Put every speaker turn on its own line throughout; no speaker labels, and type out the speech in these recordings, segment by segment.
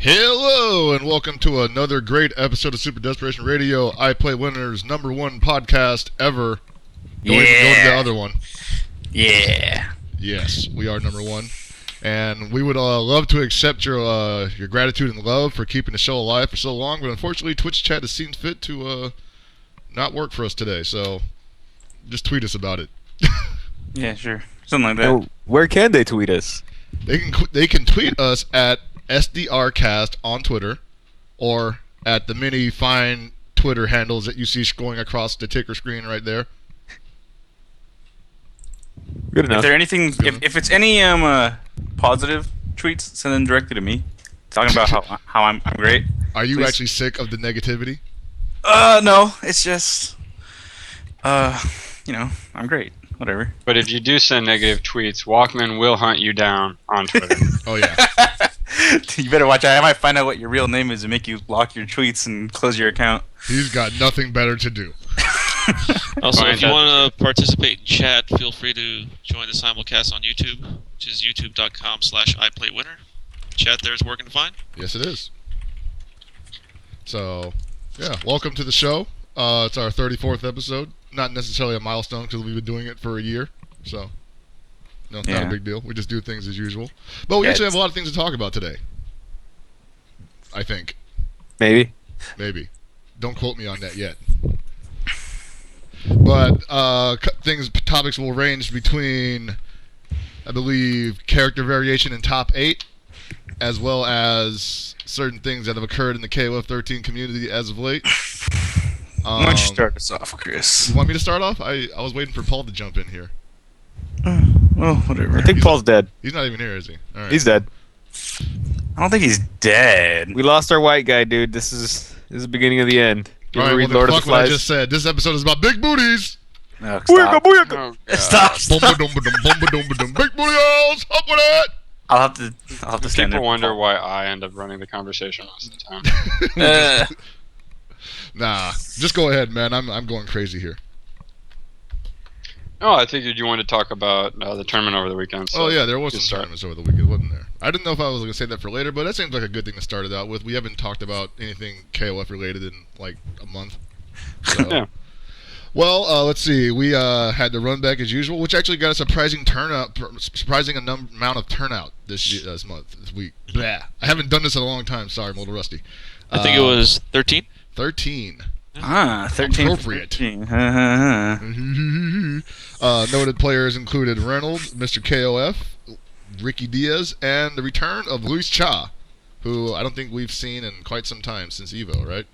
Hello, and welcome to another great episode of Super Desperation Radio. I Play Winners' #1 podcast ever. Don't even go to the other one.
Yeah.
Yes, we are #1. And we would love to accept your gratitude and love for keeping the show alive for so long, but unfortunately Twitch chat has seen fit to not work for us today, so just tweet us about it.
Yeah, sure. Something like that.
Oh, where can they tweet us?
They can tweet us at SDRcast on Twitter, or at the many fine Twitter handles that you see scrolling across the ticker screen right there.
Good enough.
If there anything, if it's any positive tweets, send them directly to me, talking about how I'm great.
Are you
Please.
actually sick of the negativity?
No, it's just, I'm great. Whatever.
But if you do send negative tweets, Walkman will hunt you down on Twitter.
Oh yeah.
You better watch out. I might find out what your real name is and make you block your tweets and close your account.
He's got nothing better to do.
Also, if you want to participate in chat, feel free to join the simulcast on YouTube, which is youtube.com/iplaywinner. Chat there is working fine.
Yes, it is. So, yeah, welcome to the show. It's our 34th episode. Not necessarily a milestone because we've been doing it for a year. So, no, it's not a big deal. We just do things as usual. But we actually have a lot of things to talk about today. I think.
Maybe.
Don't quote me on that yet. But topics will range between, I believe, character variation in top 8, as well as certain things that have occurred in the KOF 13 community as of late.
Why don't you start us off, Chris?
You want me to start off? I was waiting for Paul to jump in here.
Well, whatever.
I think Paul's dead.
He's not even here, is he? All right.
He's dead.
I don't think he's dead.
We lost our white guy, dude. This is the beginning of the end. You
All
ever
right,
read
well,
Lord
then
of the
fuck what I
Flies?
just said. This episode is about big booties.
No,
Booyaka,
stop.
booyaka.
Oh, God.
Stop.
Big booty holes. Up with it.
I'll have to stand there.
People wonder why I end up running the conversation most of the time.
Nah, just go ahead, man. I'm going crazy here.
Oh, I figured you wanted to talk about the tournament over the weekend. So
Oh yeah, there was some
just start.
tournaments over the weekend, wasn't there? I didn't know if I was going to say that for later, but that seems like a good thing to start it out with. We haven't talked about anything KOF related in like a month. So.
Yeah.
Well, let's see. We had the run back as usual, which actually got a surprising amount of turnout this week. Blah. I haven't done this in a long time. Sorry, I'm a little rusty.
I think it was 13.
13.
13.
Appropriate.
13.
Noted players included Reynolds, Mr. KOF, Ricky Diaz, and the return of Luis Cha, who I don't think we've seen in quite some time since Evo, right?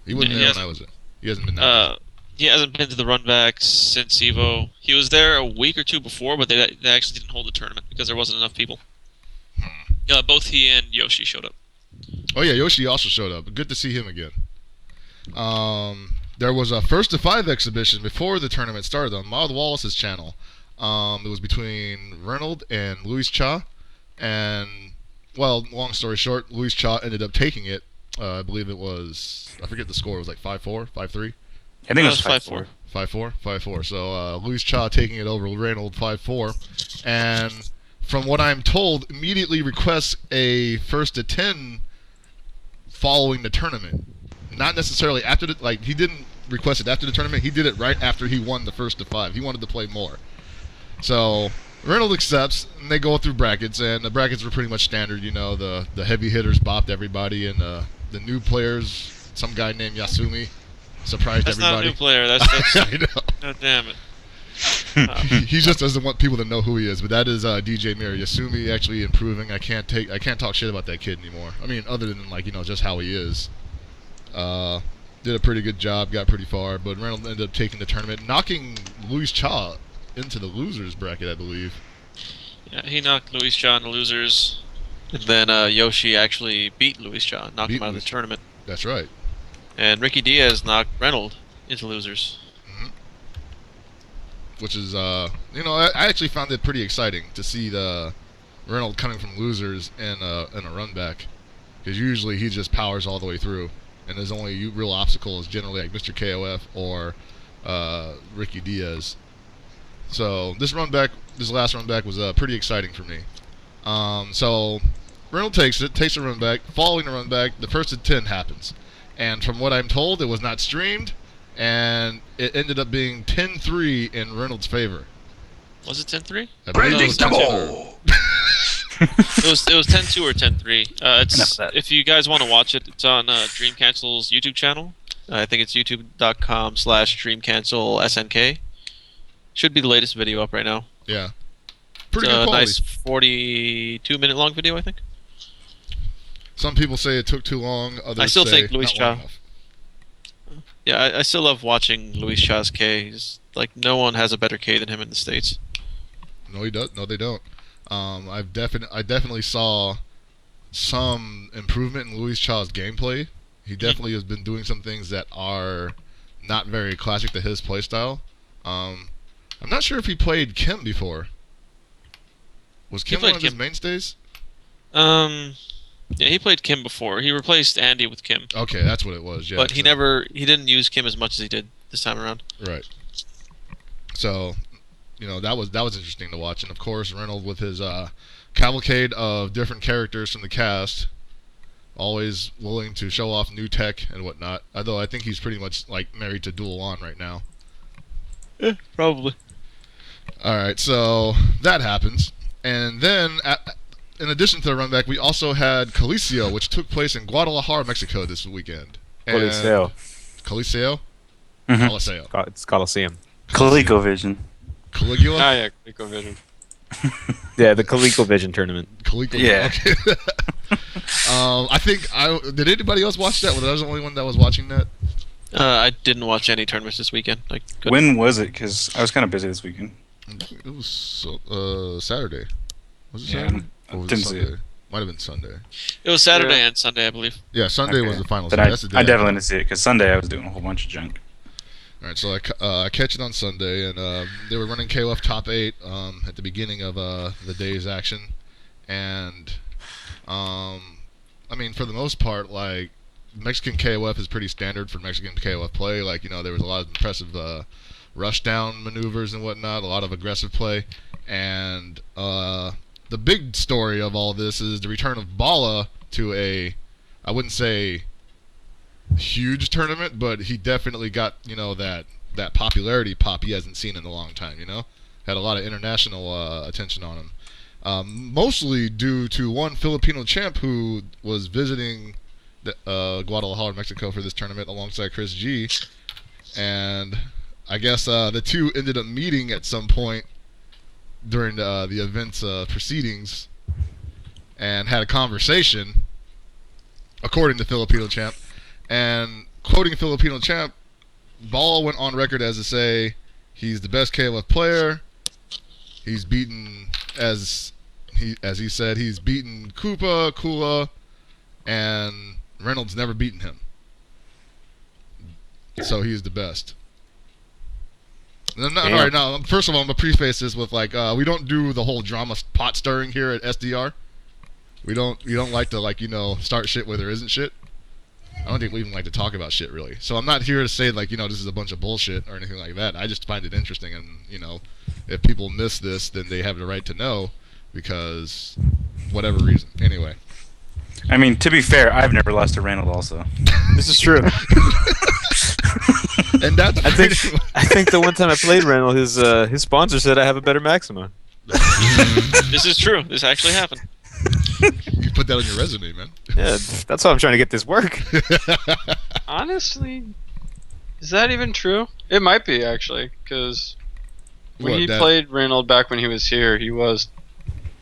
He wasn't there when I was there. He hasn't been there.
He hasn't been to the run back since Evo. He was there a week or two before, but they actually didn't hold the tournament because there wasn't enough people. Both he and Yoshi showed up.
Oh yeah, Yoshi also showed up. Good to see him again. There was a 1-to-5 exhibition before the tournament started on Mild Wallace's channel. It was between Reynolds and Luis Cha, and well, long story short, Luis Cha ended up taking it. I believe it was, I forget the score. It was like 5-4, 5-3.
I think it was
5-4.
5-4. So Luis Cha taking it over Reynolds 5-4, and from what I'm told, immediately requests a 1-to-10 following the tournament. Not necessarily after he didn't request it after the tournament. He did it right after he won the 1-to-5. He wanted to play more. So Reynolds accepts, and they go through brackets, and the brackets were pretty much standard. You know, the heavy hitters bopped everybody, and the new players, some guy named Yasumi, surprised
That's
everybody.
not a new player. That's
I know.
God damn it.
He just doesn't want people to know who he is, but that is DJ Mir. Yasumi actually improving. I can't talk shit about that kid anymore. I mean, other than just how he is. Did a pretty good job, got pretty far, but Reynolds ended up taking the tournament, knocking Luis Cha into the losers bracket, I believe.
Yeah, he knocked Luis Cha in the losers, and then Yoshi actually beat Luis Cha, knocked him out of the tournament.
That's right.
And Ricky Diaz knocked Reynolds into losers.
Which is, I actually found it pretty exciting to see the Reynolds coming from losers in a run back, because usually he just powers all the way through, and his only real obstacle is generally like Mr. KOF or Ricky Diaz. So this last run back was pretty exciting for me. So Reynolds takes a run back. Following the run back, the first and 10 happens. And from what I'm told, it was not streamed, and it ended up being 10-3 in Reynolds' favor.
Was it 10-3?
I believe it was 10-2.
It was 10-2 or 10-3.
Enough
It's
of that.
if you guys want to watch it, it's on Dream Cancel's YouTube channel. I think it's youtube.com/DreamCancelSNK. Should be the latest video up right now.
Yeah. Pretty
It's
good
a
quality.
nice 42-minute long video, I think.
Some people say it took too long. Others
I still
say
think Luis
not long
Cha.
enough.
Yeah, I still love watching Luis Cha's K. He's, like, no one has a better K than him in the States.
No, he does. No, they don't. I definitely saw some improvement in Luis Cha's gameplay. He definitely has been doing some things that are not very classic to his playstyle. I'm not sure if he played Kim before. Was Kim
played
one of his
Kim.
mainstays?
Yeah, he played Kim before. He replaced Andy with Kim.
Okay, that's what it was. Yeah,
But he didn't use Kim as much as he did this time around.
Right. So, that was interesting to watch, and of course Reynolds with his cavalcade of different characters from the cast, always willing to show off new tech and whatnot. Although I think he's pretty much like married to Duel On right now.
Probably.
All right, so that happens, and then in addition to the run back, we also had Coliseo, which took place in Guadalajara, Mexico this weekend. And-
Coliseo.
Coliseo.
Mhm.
Coliseo.
It's Coliseum.
ColecoVision.
Caligula.
Ah, yeah, ColecoVision.
Yeah, the ColecoVision tournament.
Caligula.
Yeah.
Okay. I think did anybody else watch that? Was I the only one that was watching that?
I didn't watch any tournaments this weekend. I couldn't.
When was it? Because I was kind of busy this weekend.
It was Saturday. Was it
Yeah,
Saturday? Or was it
didn't see
Sunday?
it.
Might have been Sunday.
It was Saturday
Yeah.
and Sunday, I believe.
Yeah, Sunday was
Okay.
the finals.
But
That's the day
I
after.
definitely didn't see it because Sunday I was doing a whole bunch of junk.
All right, so I catch it on Sunday, and they were running KOF top 8 at the beginning of the day's action, and I mean, for the most part, like, Mexican KOF is pretty standard for Mexican KOF play. Like, there was a lot of impressive rush down maneuvers and whatnot, a lot of aggressive play, and the big story of all this is the return of Bala to I wouldn't say huge tournament, but he definitely got that popularity pop he hasn't seen in a long time. Had a lot of international attention on him, mostly due to one Filipino champ who was visiting Guadalajara, Mexico for this tournament alongside Chris G, and I guess the two ended up meeting at some point during the event's proceedings and had a conversation, according to Filipino champ. And quoting Filipino champ, Ball went on record as to say he's the best KOF player. He's beaten, as he said, he's beaten Kula, and Reynolds never beaten him. So he's the best. All right, now, first of all, I'm going to preface this with, we don't do the whole drama pot stirring here at SDR. We don't like to, start shit where there isn't shit. I don't think we even like to talk about shit, really. So I'm not here to say, this is a bunch of bullshit or anything like that. I just find it interesting, and, if people miss this, then they have the right to know, because whatever reason. Anyway.
I mean, to be fair, I've never lost to Reynold also.
This is true.
And that's
I think the one time I played Randall, his sponsor said I have a better Maxima.
This is true. This actually happened.
You put that on your resume, man.
Yeah, that's why I'm trying to get this work.
Honestly, is that even true? It might be, actually, because when
What,
he
that-
played Reynold back when he was here, he was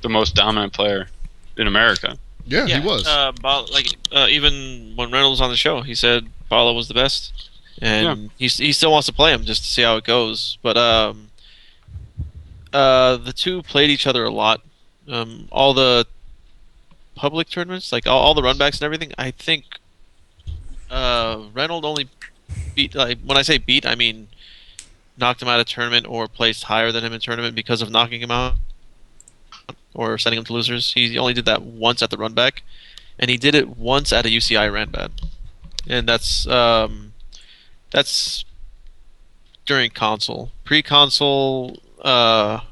the most dominant player in America.
Yeah, he was.
Even when Reynolds was on the show, he said Bala was the best, and he still wants to play him just to see how it goes. But the two played each other a lot. All the public tournaments, like all the runbacks and everything, I think Reynolds only beat. When I say beat, I mean knocked him out of tournament or placed higher than him in tournament because of knocking him out or sending him to losers. He only did that once at the run back, and he did it once at a UCI Ranbad, and that's during console. Pre-console up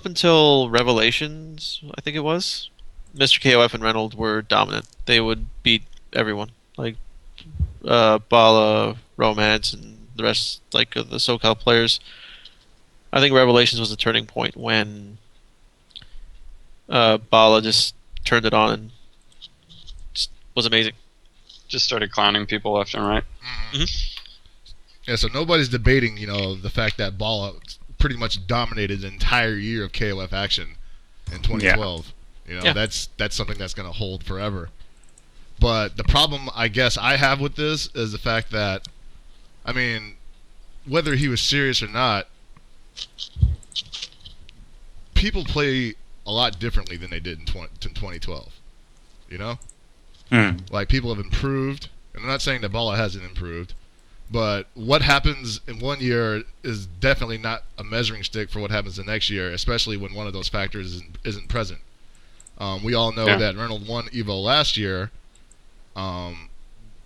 until Revelations, I think it was. Mr. KOF and Reynolds were dominant. They would beat everyone, like Bala, Romance, and the rest, like of the SoCal players. I think Revelations was the turning point when Bala just turned it on and just was amazing.
Just started clowning people left and right.
Yeah, so nobody's debating, the fact that Bala pretty much dominated the entire year of KOF action in 2012.
Yeah.
That's something that's going to hold forever. But the problem I guess I have with this is the fact that, I mean, whether he was serious or not, people play a lot differently than they did in 2012. Like, people have improved, and I'm not saying that Bala hasn't improved, but what happens in one year is definitely not a measuring stick for what happens the next year, especially when one of those factors isn't present. We all know that Reynolds won Evo last year,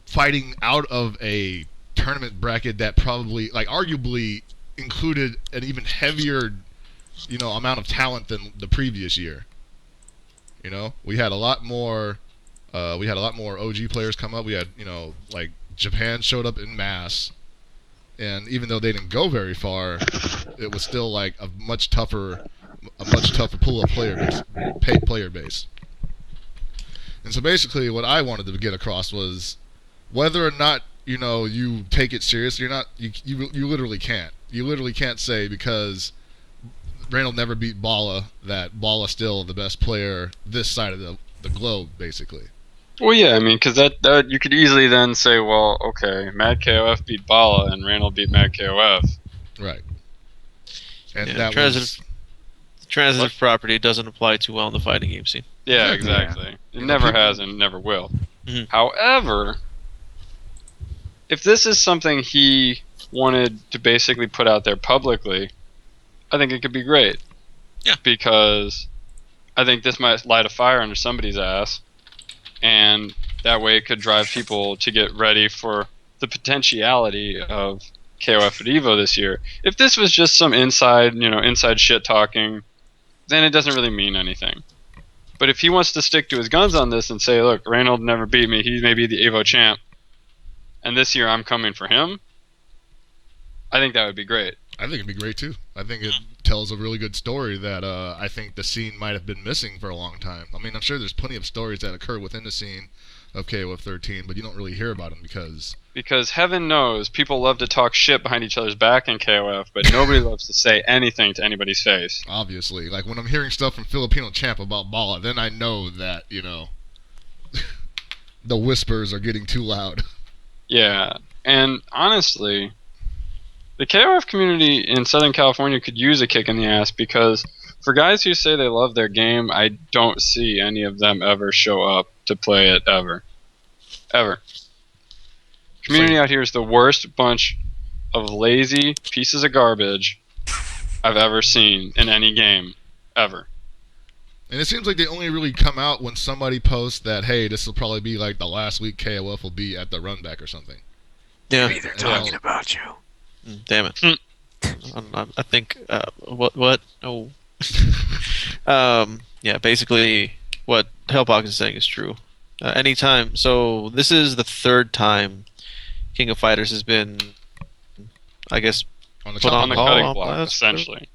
fighting out of a tournament bracket that probably, like, arguably included an even heavier, amount of talent than the previous year. We had a lot more. We had a lot more OG players come up. We had, like, Japan showed up in mass, and even though they didn't go very far, it was still like a much tougher pool of player base. And so basically, what I wanted to get across was whether or not you take it seriously or not. You literally can't. You literally can't say because Reynolds never beat Bala that Bala's still the best player this side of the globe, basically.
Well, yeah, I mean, because that you could easily then say, well, okay, Mad KOF beat Bala and Randall beat Mad KOF.
Right. And
Yeah,
that
transitive property doesn't apply too well in the fighting game scene.
Yeah, exactly. It never has and never will.
Mhm.
However, if this is something he wanted to basically put out there publicly, I think it could be great.
Yeah.
Because I think this might light a fire under somebody's ass, and that way it could drive people to get ready for the potentiality of KOF at Evo this year. If this was just some inside shit talking, then it doesn't really mean anything. But if he wants to stick to his guns on this and say, look, Reynolds never beat me, he may be the Evo champ, and this year I'm coming for him, I think that would be great.
I think it'd be great too. I think it tells a really good story that I think the scene might have been missing for a long time. I mean, I'm sure there's plenty of stories that occur within the scene of KOF 13, but you don't really hear about them
because heaven knows people love to talk shit behind each other's back in KOF, but nobody loves to say anything to anybody's face.
Obviously, like when I'm hearing stuff from Filipino Champ about Bala, then I know that the whispers are getting too loud.
Yeah, and honestly, the KOF community in Southern California could use a kick in the ass, because for guys who say they love their game, I don't see any of them ever show up to play it ever. Ever. Community out here is the worst bunch of lazy pieces of garbage I've ever seen in any game, ever.
And it seems like they only really come out when somebody posts that, hey, this will probably be like the last week KOF will be at the runback or something.
Yeah.
Maybe they're talking about you.
Damn it. I think what? Oh. Yeah. Basically, what Hellbox is saying is true. Anytime. So this is the third time King of Fighters has been, I guess,
On the
put
top
On the
call
cutting
on
block,
blast,
essentially.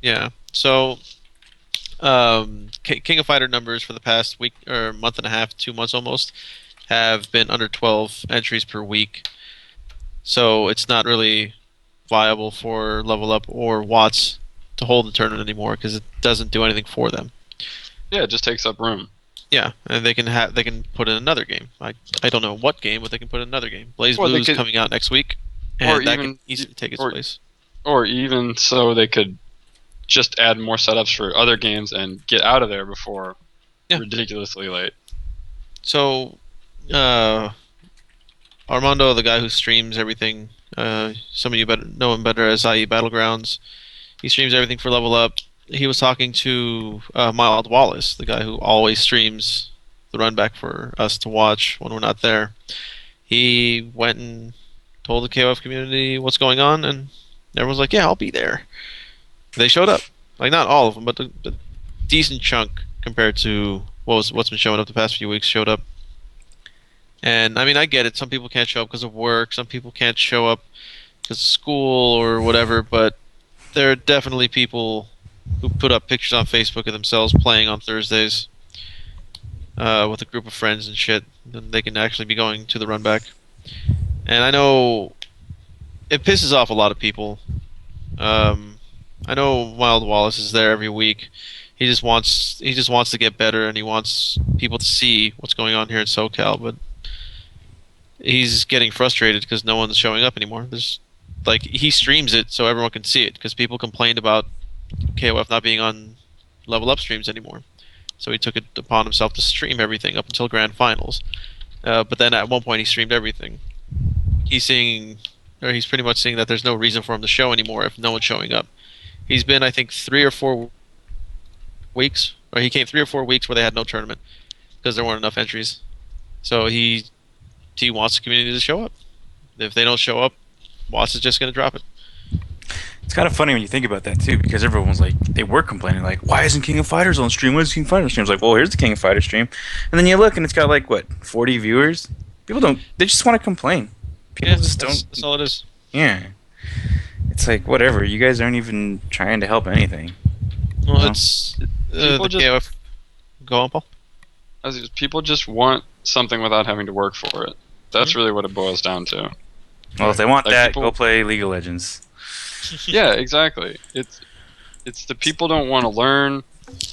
Yeah. So, King of Fighter numbers for the past week or month and a half, 2 months almost, have been under 12 entries per week. So it's not really viable for Level Up or Watts to hold the tournament anymore because it doesn't do anything for them.
Yeah, it just takes up room.
Yeah, and they can put in another game. I don't know what game, but they can put in another game. Blaze
Or they
Blue is
could-
coming out next week,
or
and that
even-
can easily take its
or-
place.
Or even so they could just add more setups for other games and get out of there before
Yeah.
ridiculously late.
So, Armando, the guy who streams everything, some of you know him better as IE Battlegrounds. He streams everything for Level Up. He was talking to Mild Wallace, the guy who always streams the runback for us to watch when we're not there. He went and told the KOF community what's going on, and everyone's like, "Yeah, I'll be there." They showed up, like not all of them, but the decent chunk compared to what's been showing up the past few weeks showed up. And I mean, I get it. Some people can't show up because of work. Some people can't show up because of school or whatever. But there are definitely people who put up pictures on Facebook of themselves playing on Thursdays with a group of friends and shit. Then they can actually be going to the run back. And I know it pisses off a lot of people. I know Wild Wallace is there every week. He just wants to get better, and he wants people to see what's going on here in SoCal. But he's getting frustrated because no one's showing up anymore. There's like he streams it so everyone can see it because people complained about KOF not being on Level Up streams anymore. So he took it upon himself to stream everything up until Grand Finals. But then at one point he streamed everything. He's pretty much seeing that there's no reason for him to show anymore if no one's showing up. He's been, I think, 3 or 4 weeks, or he came 3 or 4 weeks where they had no tournament because there weren't enough entries. So he wants the community to show up. If they don't show up, Watts is just going to drop it.
It's kind of funny when you think about that too, because everyone's like, they were complaining like, why isn't King of Fighters on stream? Why is King of Fighters on stream? It's like, well, here's the King of Fighters stream, and then you look and it's got like what 40 viewers. People don't. They just want to complain. People just don't.
That's all it is.
Yeah. It's like whatever. You guys aren't even trying to help anything.
Well,
No.
it's
People
the
just-
KOF. Go on, Paul.
People just want something without having to work for it. That's really what it boils down to.
Well, if they want
Like
that,
people-
go play League of Legends.
Yeah, exactly. It's the people don't want to learn,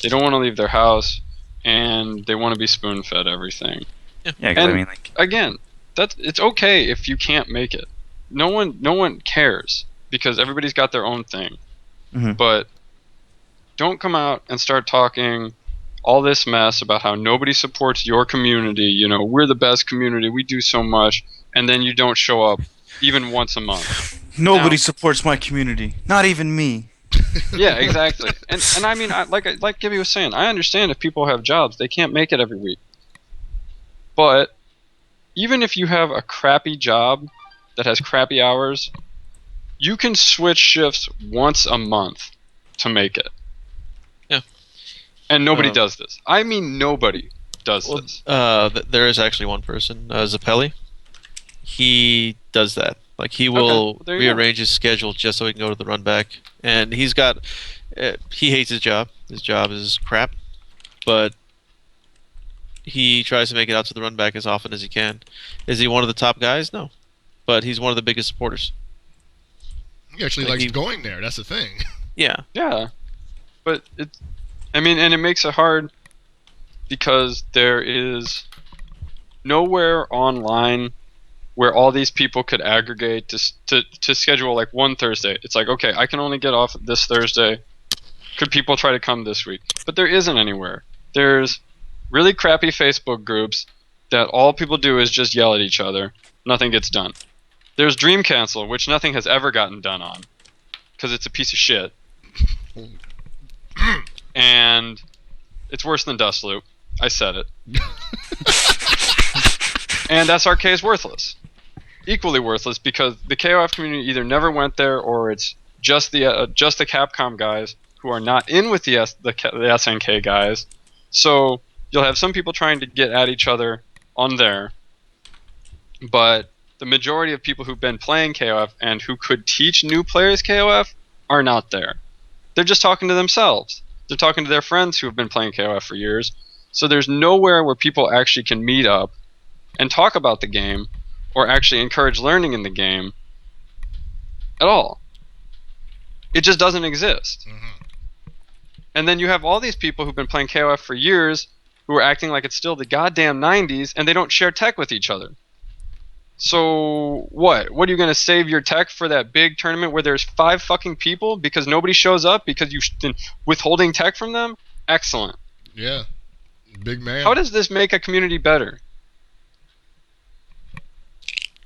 they don't want to leave their house, and they want to be spoon-fed everything.
Yeah, because I
And-
mean, like,
Again, it's okay if you can't make it. No one cares because everybody's got their own thing.
Mhm.
But don't come out and start talking all this mess about how nobody supports your community. You know, we're the best community. We do so much, and then you don't show up even once a month.
nobody
Now-
supports my community, not even me.
Yeah, exactly. And I mean, like Gibby was saying, I understand if people have jobs, they can't make it every week. But even if you have a crappy job that has crappy hours, you can switch shifts once a month to make it.
Yeah.
And nobody
Um,
does this. I mean, nobody does
Well,
this.
there is actually one person, Zappelli. He does that. Like he will
there you go.
rearrange his schedule just so he can go to the run back. And he's got. He hates his job. His job is crap, but he tries to make it out to the run back as often as he can. Is he one of the top guys? No, but he's one of the biggest supporters.
He actually
Like
likes
he-
going there. That's the thing.
Yeah.
Yeah. But I mean, and it makes it hard because there is nowhere online where all these people could aggregate to schedule like one Thursday. It's like, okay, I can only get off this Thursday. Could people try to come this week? But there isn't anywhere. There's really crappy Facebook groups that all people do is just yell at each other. Nothing gets done. There's Dream Cancel, which nothing has ever gotten done on because it's a piece of shit. And it's worse than Dust Loop. I said it. And SRK is worthless. Equally worthless because the KOF community either never went there or it's just the Capcom guys who are not in with the SNK guys. So you'll have some people trying to get at each other on there, but the majority of people who've been playing KOF and who could teach new players KOF are not there. They're just talking to themselves. They're talking to their friends who have been playing KOF for years. So there's nowhere where people actually can meet up and talk about the game or actually encourage learning in the game at all. It just doesn't exist.
Mhm.
And then you have all these people who've been playing KOF for years who are acting like it's still the goddamn 90s and they don't share tech with each other. So what? What are you going to save your tech for that big tournament where there's 5 fucking people because nobody shows up because you've been withholding tech from them? Excellent.
Yeah. Big man.
How does this make a community better?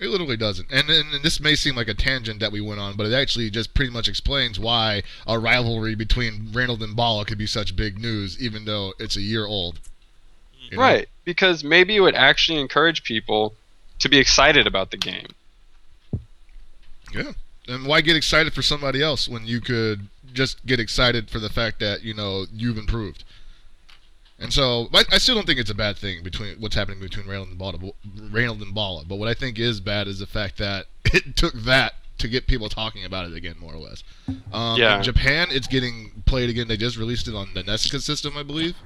It literally doesn't. And this may seem like a tangent that we went on, but it actually just pretty much explains why a rivalry between Reynold and Bala could be such big news, even though it's a year old. You know?
Right, because maybe it would actually encourage people to be excited about the game.
Yeah. And why get excited for somebody else when you could just get excited for the fact that, you know, you've improved? And so, I still don't think it's a bad thing between what's happening between Reynolds and Bala. But what I think is bad is the fact that it took that to get people talking about it again, more or less.
Yeah.
In Japan, it's getting played again. They just released it on the Nessica system, I believe.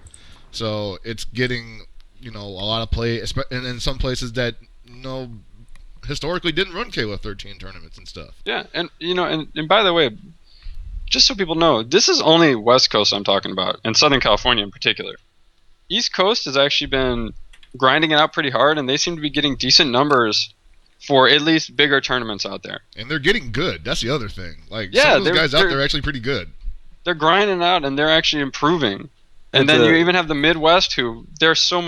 So it's getting, a lot of play, and in some places that, historically didn't run KOF 13 tournaments and stuff.
Yeah, and and by the way, just so people know, this is only West Coast I'm talking about, and Southern California in particular. East Coast has actually been grinding it out pretty hard, and they seem to be getting decent numbers for at least bigger tournaments out there.
And they're getting good. That's the other thing. Like,
Yeah,
some of those guys out
they're-
there are actually pretty good.
They're grinding out, and they're actually improving. And
It's
then
a-
you even have the Midwest, who they're so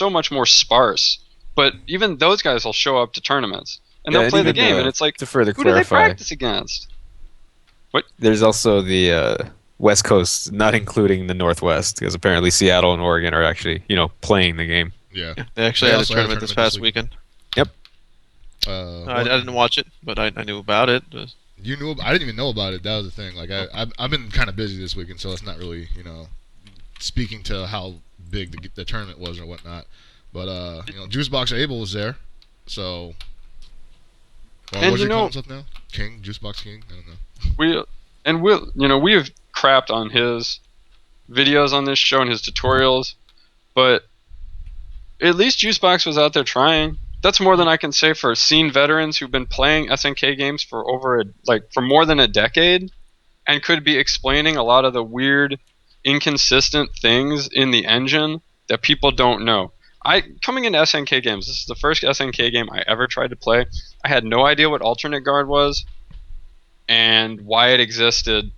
much more sparse. But even those guys will show up to tournaments, and
Yeah,
they'll
and
play the
even,
game, and it's like,
to further
who do they
clarify,
practice against?
there's also the West Coast, not including the Northwest, because apparently Seattle and Oregon are actually, playing the game.
Yeah.
They actually
They
had a
also had a
tournament this
tournament this
past weekend.
Uh,
I didn't watch it, but I knew about it.
You knew? I didn't even know about it. That was the thing. Like, I've been kind of busy this weekend, so it's not really, speaking to how big the tournament was or whatnot. But Juicebox Abel was there, so. Well,
And
what's he
you
call
know-
himself now? King, Juicebox King. I don't know.
We've crapped on his videos on this show and his tutorials, but at least Juicebox was out there trying. That's more than I can say for scene veterans who've been playing SNK games for for more than a decade, and could be explaining a lot of the weird, inconsistent things in the engine that people don't know. Coming into SNK games, this is the first SNK game I ever tried to play. I had no idea what alternate guard was, and why it existed,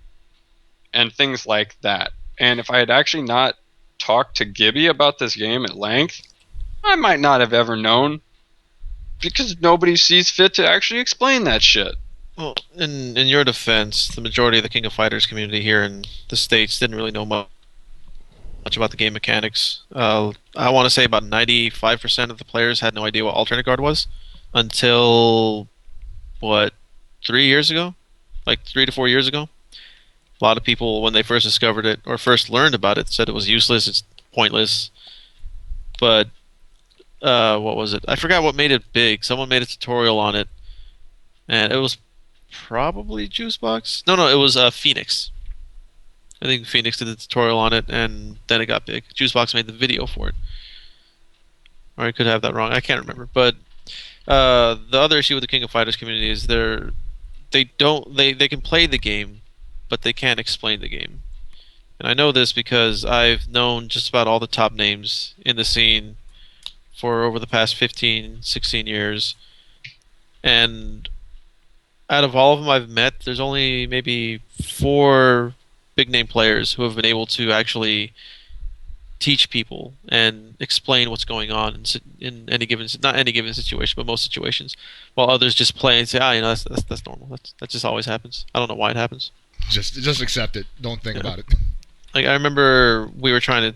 and things like that. And if I had actually not talked to Gibby about this game at length, I might not have ever known, because nobody sees fit to actually explain that shit.
Well, in your defense, the majority of the King of Fighters community here in the States didn't really know much about the game mechanics. I want to say about 95% of the players had no idea what alternate guard was until, 3 years ago? Like 3 to 4 years ago? A lot of people, when they first discovered it or first learned about it, said it was useless, it's pointless. But what was it? I forgot what made it big. Someone made a tutorial on it, and it was probably Juicebox. No, it was Phoenix. I think Phoenix did the tutorial on it, and then it got big. Juicebox made the video for it, or I could have that wrong. I can't remember. But the other issue with the King of Fighters community is they can play the game, but they can't explain the game. And I know this because I've known just about all the top names in the scene for over the past 15, 16 years. And out of all of them I've met, there's only maybe 4 big name players who have been able to actually teach people and explain what's going on in any given, not any given situation, but most situations, while others just play and say, that's normal. That just always happens. I don't know why it happens.
Just accept it. Don't think about it.
Like, I remember we were trying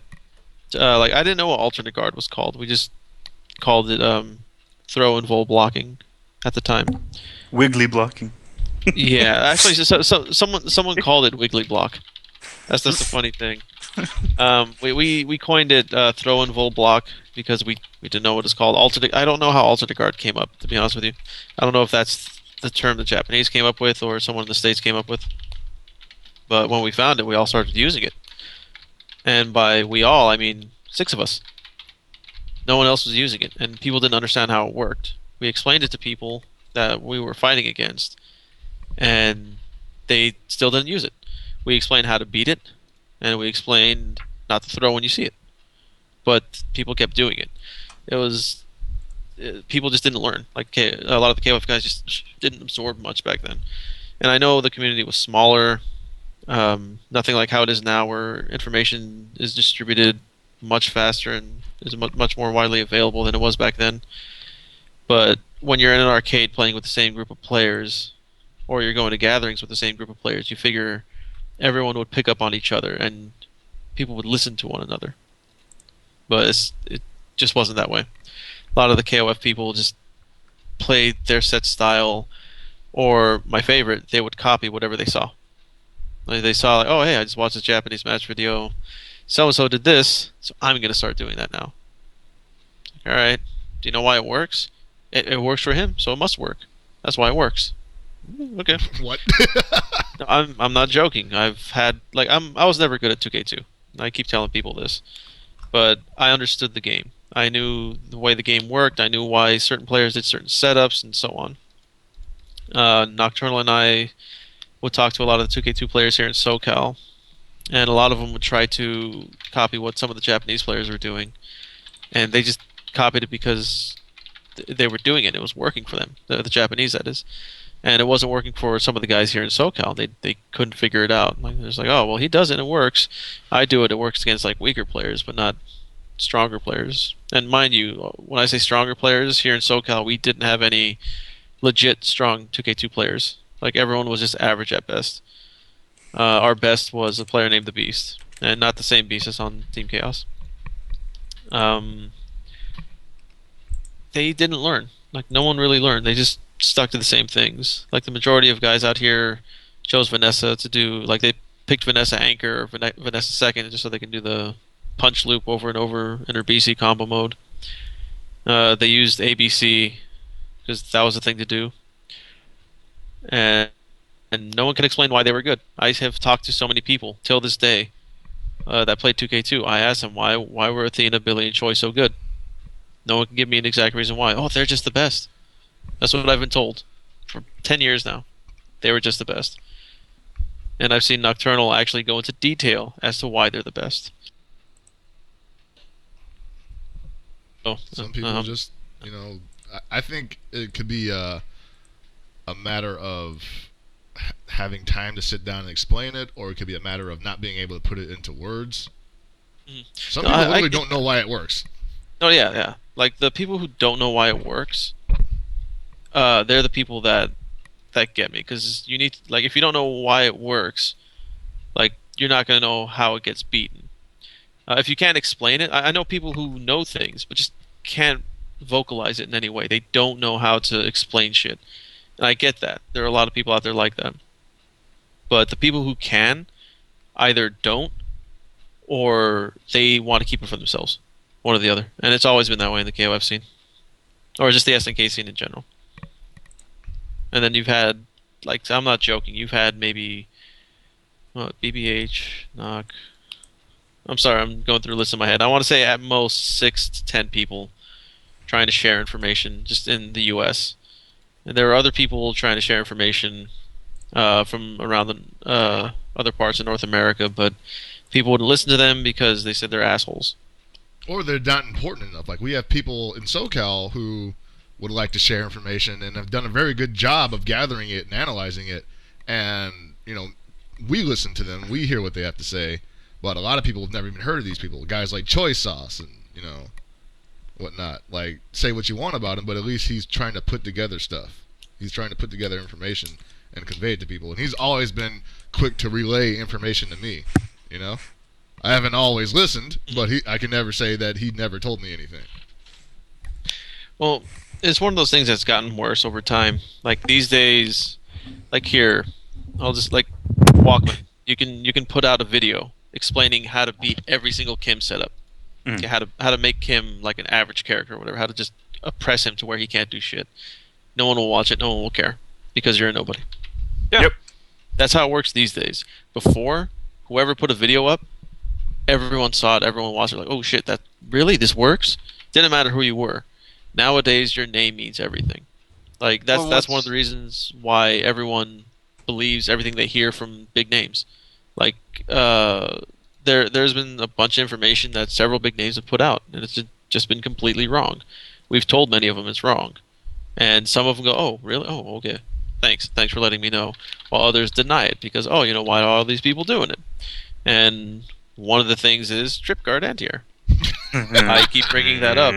to, I didn't know what alternate guard was called. We just called it throw and vol blocking at the time.
Wiggly blocking.
Yeah, actually, someone called it wiggly block. That's the funny thing. We coined it throw and vol block because we didn't know what it's called. Alternate. I don't know how alternate guard came up, to be honest with you. I don't know if that's the term the Japanese came up with or someone in the States came up with. But when we found it, we all started using it. And by we all, I mean 6 of us. No one else was using it, and people didn't understand how it worked. We explained it to people that we were fighting against, and they still didn't use it. We explained how to beat it, and we explained not to throw when you see it. But people kept doing it. People just didn't learn. Like, a lot of the KOF guys just didn't absorb much back then. And I know the community was smaller. Nothing like how it is now, where information is distributed much faster and is much more widely available than it was back then. But when you're in an arcade playing with the same group of players, or you're going to gatherings with the same group of players, you figure everyone would pick up on each other and people would listen to one another. But it just wasn't that way. A lot of the KOF people just played their set style, or my favorite, they would copy whatever they saw. Like, they saw, like, oh, hey, I just watched this Japanese match video. so and so did this, so I'm gonna start doing that now. All right. Do you know why it works? It works for him, so it must work. That's why it works. Okay.
What?
No, I'm not joking. I've had like I was never good at 2K2. I keep telling people this, but I understood the game. I knew the way the game worked. I knew why certain players did certain setups and so on. Nocturnal and I would talk to a lot of the 2K2 players here in SoCal, and a lot of them would try to copy what some of the Japanese players were doing, and they just copied it because they were doing it. It was working for them, the Japanese that is, and it wasn't working for some of the guys here in SoCal. They couldn't figure it out. Like it's like, oh well, he does it, it works. I do it, it works against like weaker players, but not stronger players. And mind you, when I say stronger players here in SoCal, we didn't have any legit strong 2K2 players. Like everyone was just average at best. Our best was a player named the Beast, and not the same Beast as on Team Chaos. They didn't learn. Like no one really learned. They just stuck to the same things. Like the majority of guys out here chose Vanessa to do. Like they picked Vanessa Anchor or Vanessa Second just so they can do the punch loop over and over in her BC combo mode. They used ABC because that was the thing to do. And no one can explain why they were good. I have talked to so many people till this day that played 2K2. I asked them why were Athena, Billy, and Choi so good. No one can give me an exact reason why. Oh, they're just the best. That's what I've been told for 10 years now. They were just the best. And I've seen Nocturnal actually go into detail as to why they're the best. Oh,
Some people just, I think it could be a matter of having time to sit down and explain it, or it could be a matter of not being able to put it into words. Some people really don't know why it works.
Oh yeah. Like the people who don't know why it works, they're the people that get me, because you need like if you don't know why it works, like you're not gonna know how it gets beaten. If you can't explain it, I know people who know things but just can't vocalize it in any way. They don't know how to explain shit, and I get that. There are a lot of people out there like that. But the people who can either don't, or they want to keep it for themselves. One or the other. And it's always been that way in the KOF scene. Or just the SNK scene in general. And then you've had, like, I'm not joking, you've had maybe, BBH, Knock. I'm sorry, I'm going through a list in my head. I want to say at most 6 to 10 people trying to share information just in the US. And there are other people trying to share information from around the other parts of North America, but people wouldn't listen to them because they said they're assholes.
Or they're not important enough. Like, we have people in SoCal who would like to share information and have done a very good job of gathering it and analyzing it. And, we listen to them. We hear what they have to say. But a lot of people have never even heard of these people. Guys like Choi Sauce and, whatnot. Like, say what you want about him, but at least he's trying to put together stuff. He's trying to put together information and convey it to people. And he's always been quick to relay information to me, I haven't always listened, but I can never say that he never told me anything.
Well, it's one of those things that's gotten worse over time. Like these days, like here, I'll just like Walkman. You can put out a video explaining how to beat every single Kim setup. Okay, how to make Kim like an average character or whatever. How to just oppress him to where he can't do shit. No one will watch it. No one will care because you're a nobody.
Yeah. Yep.
That's how it works these days. Before, whoever put a video up, everyone saw it, everyone watched it, like, oh shit, this works? Didn't matter who you were. Nowadays, your name means everything. Like, that's one of the reasons why everyone believes everything they hear from big names. Like, there's been a bunch of information that several big names have put out, and it's just been completely wrong. We've told many of them it's wrong. And some of them go, oh, really? Oh, okay. Thanks for letting me know. While others deny it because, why are all these people doing it? And one of the things is trip guard anti-air. I keep bringing that up.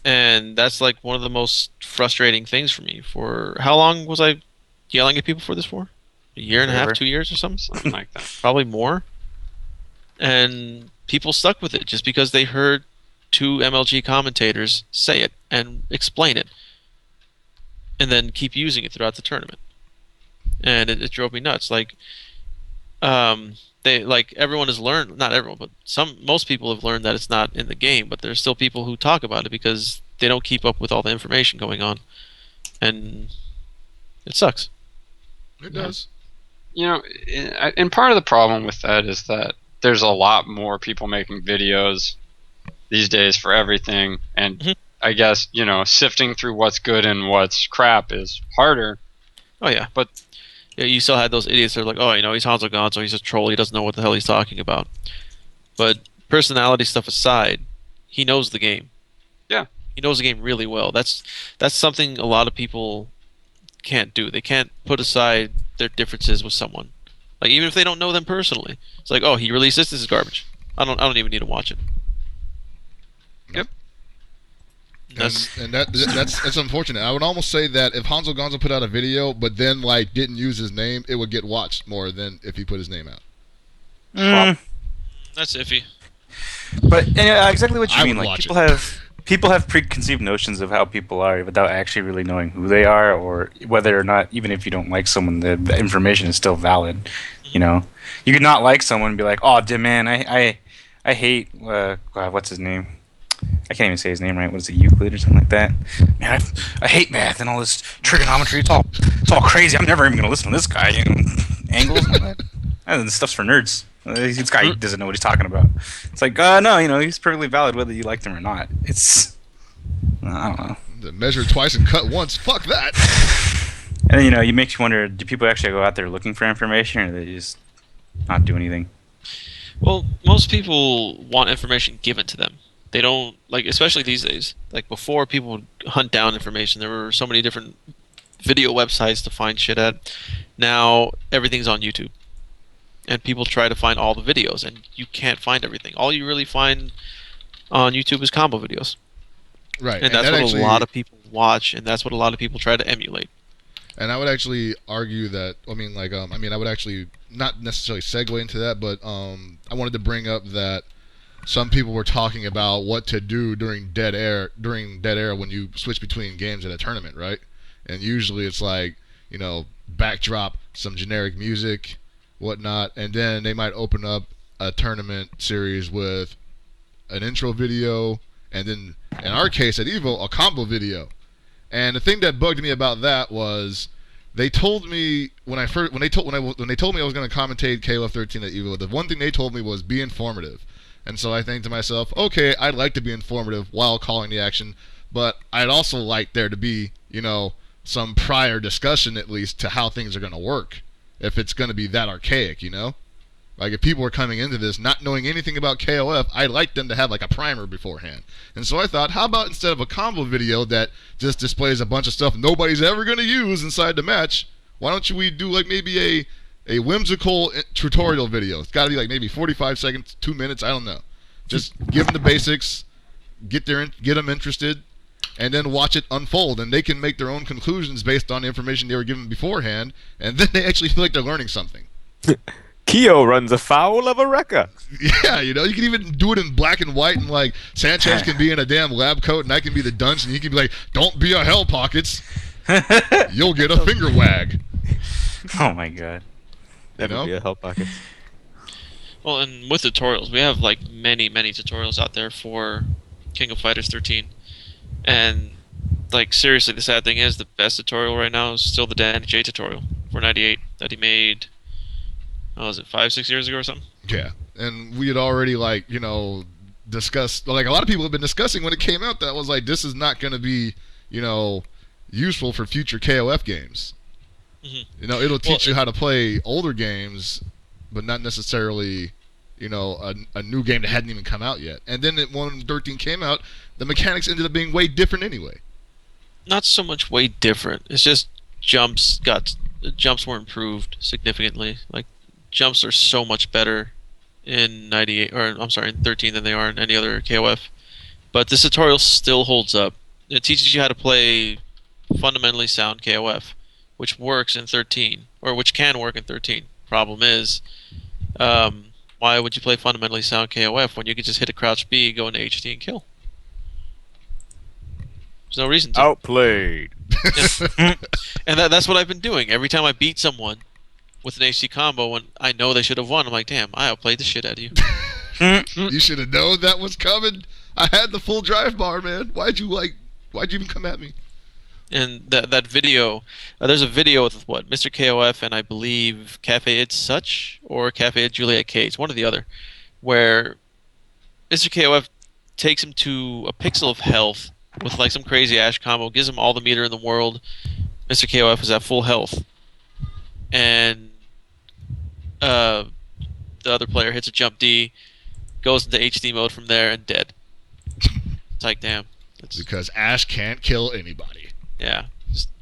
And that's like one of the most frustrating things for me. For how long was I yelling at people for this for? A year and a half, 2 years or something?
Something like that.
Probably more. And people stuck with it just because they heard 2 MLG commentators say it and explain it. And then keep using it throughout the tournament. And it drove me nuts. Like, they like everyone has learned, not everyone, but most people have learned that it's not in the game, but there's still people who talk about it because they don't keep up with all the information going on, and it sucks.
It does.
You know, and part of the problem with that is that there's a lot more people making videos these days for everything, and
Mhm.
I guess, you know, sifting through what's good and what's crap is harder.
Oh yeah,
But
yeah, you still had those idiots that are like, oh, he's Hanzo Gonzo, he's a troll, he doesn't know what the hell he's talking about. But personality stuff aside, he knows the game.
Yeah.
He knows the game really well. That's something a lot of people can't do. They can't put aside their differences with someone. Like even if they don't know them personally. It's like, oh, he released this is garbage. I don't even need to watch it.
Yep.
That's unfortunate. I would almost say that if Hanzo Gonzo put out a video but then like didn't use his name, it would get watched more than if he put his name out.
That's iffy.
But exactly what you
I
mean.
would
Like
watch
people have preconceived notions of how people are without actually really knowing who they are, or whether or not, even if you don't like someone, the information is still valid. You know, you could not like someone and be like, "Oh, man, I hate God, what's his name? I can't even say his name right. What is it, Euclid or something like that? Man, I hate math and all this trigonometry. It's all crazy. I'm never even gonna listen to this guy. You know, angles and all that. This stuff's for nerds. This guy doesn't know what he's talking about. It's like, no, you know, he's perfectly valid whether you liked him or not. It's, I don't know.
The measure twice and cut once. Fuck that.
And then, you know, it makes you wonder: do people actually go out there looking for information, or do they just not do anything?
Well, most people want information given to them. They don't, like, especially these days. Like, before, people would hunt down information. There were so many different video websites to find shit at. Now, everything's on YouTube. And people try to find all the videos, and you can't find everything. All you really find on YouTube is combo videos.
Right.
And that's
that
what
actually,
a lot of people watch, and that's what a lot of people try to emulate.
And I would actually argue that, I would actually not necessarily segue into that, but I wanted to bring up that some people were talking about what to do during dead air when you switch between games in a tournament, right? And usually it's like, you know, backdrop, some generic music, whatnot, and then they might open up a tournament series with an intro video, and then in our case at Evo, a combo video. And the thing that bugged me about that was they told me when they told me I was going to commentate KOF 13 at Evo, the one thing they told me was be informative. And so I think to myself, okay, I'd like to be informative while calling the action, but I'd also like there to be, you know, some prior discussion at least to how things are going to work. If it's going to be that archaic, you know? Like, if people are coming into this not knowing anything about KOF, I'd like them to have, like, a primer beforehand. And so I thought, how about instead of a combo video that just displays a bunch of stuff nobody's ever going to use inside the match, why don't we do, like, maybe a whimsical tutorial video? It's got to be, like, maybe 45 seconds, 2 minutes, I don't know. Just give them the basics, get them interested, and then watch it unfold, and they can make their own conclusions based on the information they were given beforehand, and then they actually feel like they're learning something.
Kyo runs afoul of a Rekka.
Yeah, you know, you can even do it in black and white, and like Sanchez can be in a damn lab coat, and I can be the dunce, and he can be like, "Don't be a hell pockets, you'll get a finger wag."
Oh my god.
That
You
would
know?
be a hell pocket.
Well, and with tutorials, we have like many tutorials out there for King of Fighters 13, and like seriously, the sad thing is the best tutorial right now is still the Danny J tutorial for 98 that he made. Oh, was it 5-6 years ago or something?
Yeah, and we had already like, you know, discussed, like a lot of people have been discussing when it came out that was like, this is not going to be, you know, useful for future KOF games.
Mm-hmm.
You know, it'll teach you how to play older games, but not necessarily, you know, a new game that hadn't even come out yet. And then when 13 came out, the mechanics ended up being way different anyway.
Not so much way different. It's just jumps were improved significantly. Like jumps are so much better in 98, or I'm sorry, in 13 than they are in any other KOF. But this tutorial still holds up. It teaches you how to play fundamentally sound KOF, which works in 13, or which can work in 13. Problem is, why would you play fundamentally sound KOF when you could just hit a crouch B, go into HT, and kill? There's no reason to.
Outplayed.
And that's what I've been doing. Every time I beat someone with an AC combo when I know they should have won. I'm like, damn, I outplayed the shit out of you.
You should have known that was coming. I had the full drive bar, man. Why'd you even come at me?
And that video, there's a video with what Mr. KOF and I believe Cafe It's Such or Cafe It's Juliet K. It's one or the other, where Mr. KOF takes him to a pixel of health with like some crazy Ash combo, gives him all the meter in the world. Mr. KOF is at full health, and the other player hits a jump D, goes into HD mode from there, and dead. It's like, damn. It's,
Because Ash can't kill anybody.
yeah,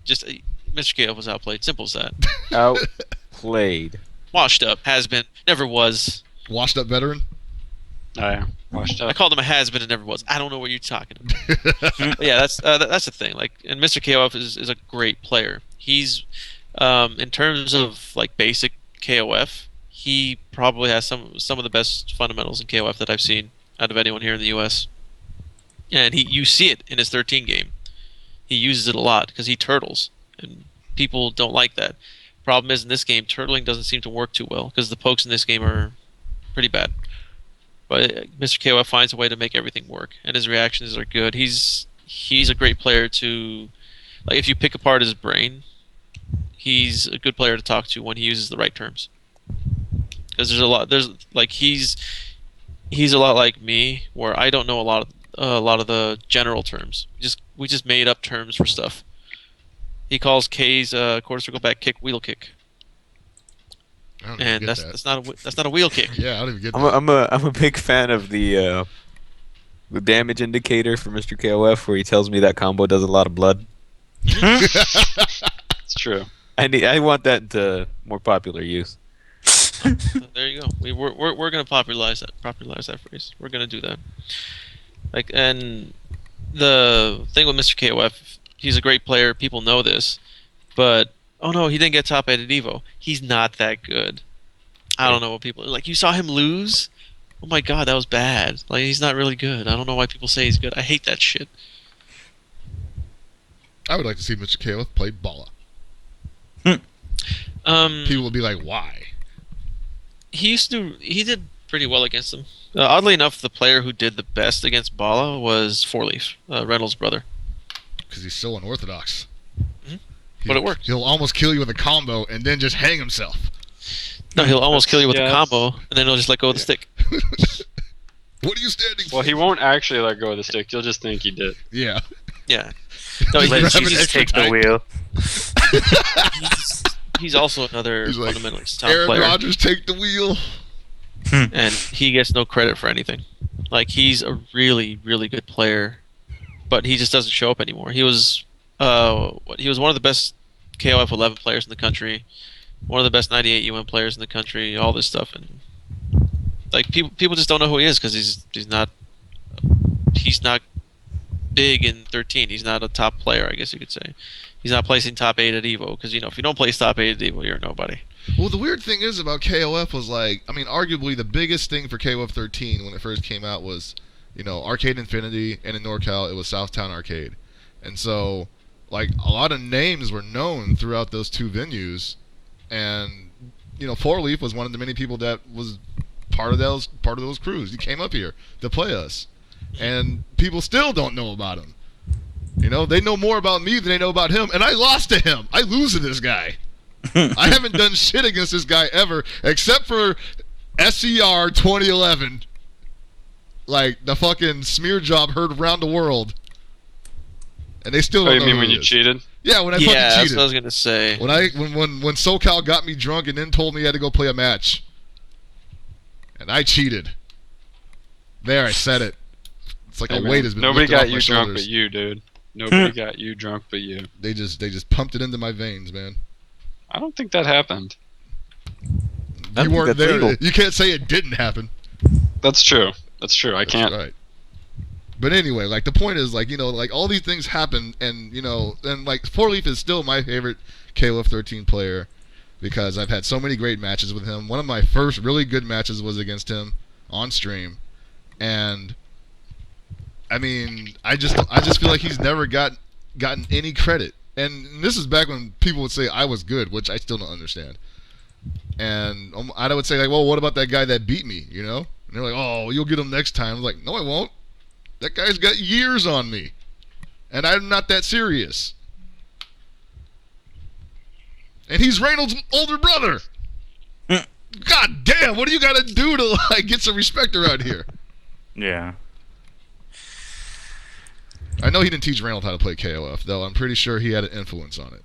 just Mr. KOF was outplayed. Simple as that.
Outplayed.
Washed up, has been, never was.
Washed up veteran.
Oh, yeah. Washed
I
up.
called him a has been and never was. I don't know what you're talking about. But yeah, that's the thing. Like, and Mr. KOF is a great player. He's in terms of like basic KOF, he probably has some of the best fundamentals in KOF that I've seen out of anyone here in the U.S. And you see it in his 13 game. He uses it a lot because he turtles, and people don't like that. Problem is in this game, turtling doesn't seem to work too well because the pokes in this game are pretty bad. But Mr. KOF finds a way to make everything work, and his reactions are good. He's a great player to, like, if you pick apart his brain, he's a good player to talk to when he uses the right terms. Because he's a lot like me, where I don't know a lot of the general terms. We just made up terms for stuff. He calls K's quarter circle back kick wheel kick,
I don't even
and
get
that's
that.
that's not a wheel kick.
Yeah, I don't even get that.
I'm a big fan of the damage indicator for Mr. KOF, where he tells me that combo does a lot of blood.
It's true.
I want that into more popular use.
So there you go. We're gonna popularize that phrase. We're gonna do that. Like, and the thing with Mr. KOF, he's a great player. People know this, but oh no, he didn't get top 8 at Evo. He's not that good. I don't know what people like. You saw him lose. Oh my god, that was bad. Like, he's not really good. I don't know why people say he's good. I hate that shit.
I would like to see Mr. KOF play Bala.
Um,
People would be like, why?
he did pretty well against him. Oddly enough, the player who did the best against Bala was Four Leaf, Reynolds' brother.
Because he's so unorthodox.
Mhm. But it worked.
He'll almost kill you with a combo and then just hang himself.
No, he'll almost kill you with
Yeah.
a combo, and then he'll just let go of the stick.
What are you standing for?
Well, he won't actually let go of the stick. You'll just think he did.
Yeah.
Yeah. No,
Just
Let
grab it
Jesus
extra
take the
tight.
wheel.
he's also another
He's like,
fundamentally sound
Aaron
player,
Rodgers, take the wheel.
and he gets no credit for anything. Like, he's a really, really good player, but he just doesn't show up anymore. He was one of the best KOF 11 players in the country, one of the best 98 UN players in the country, all this stuff, and like people just don't know who he is because he's not big in 13. He's not a top player, I guess you could say. He's not placing top 8 at Evo because, you know, if you don't place top 8 at Evo, you're nobody.
Well, the weird thing is about KOF was like, I mean, arguably the biggest thing for KOF 13 when it first came out was, you know, Arcade Infinity, and in NorCal it was Southtown Arcade. And so, like, a lot of names were known throughout those two venues, and, you know, Four Leaf was one of the many people that was part of those crews. He came up here to play us, and people still don't know about him. You know, they know more about me than they know about him, and I lost to him. I lose to this guy. I haven't done shit against this guy ever, except for SCR 2011. Like, the fucking smear job heard around the world. And they still
Oh,
don't
you
know
mean
who
when
he
you
is.
cheated?
Yeah, when I
Yeah,
fucking
that's
cheated.
what I was gonna say.
When SoCal got me drunk and then told me I had to go play a match. And I cheated. There, I said it. It's like
Hey,
a
man,
weight has been
nobody
lifted off
got
my
you drunk
shoulders.
but you, dude. Nobody got you drunk but you.
They just pumped it into my veins, man.
I don't think that happened.
I
You
think
weren't
that's
there.
legal.
You can't say it didn't happen.
That's true. That's true. I can't.
Right. But anyway, like, the point is, like, you know, like, all these things happen, and, you know, and, like, Four Leaf is still my favorite KOF 13 player because I've had so many great matches with him. One of my first really good matches was against him on stream, and I mean, I just feel like he's never gotten any credit. And this is back when people would say I was good, which I still don't understand. And I would say, like, well, what about that guy that beat me, you know? And they're like, oh, you'll get him next time. I'm like, no, I won't. That guy's got years on me. And I'm not that serious. And he's Reynolds' older brother. God damn, what do you got to do to like get some respect around here?
Yeah.
I know he didn't teach Reynolds how to play KOF, though. I'm pretty sure he had an influence on it.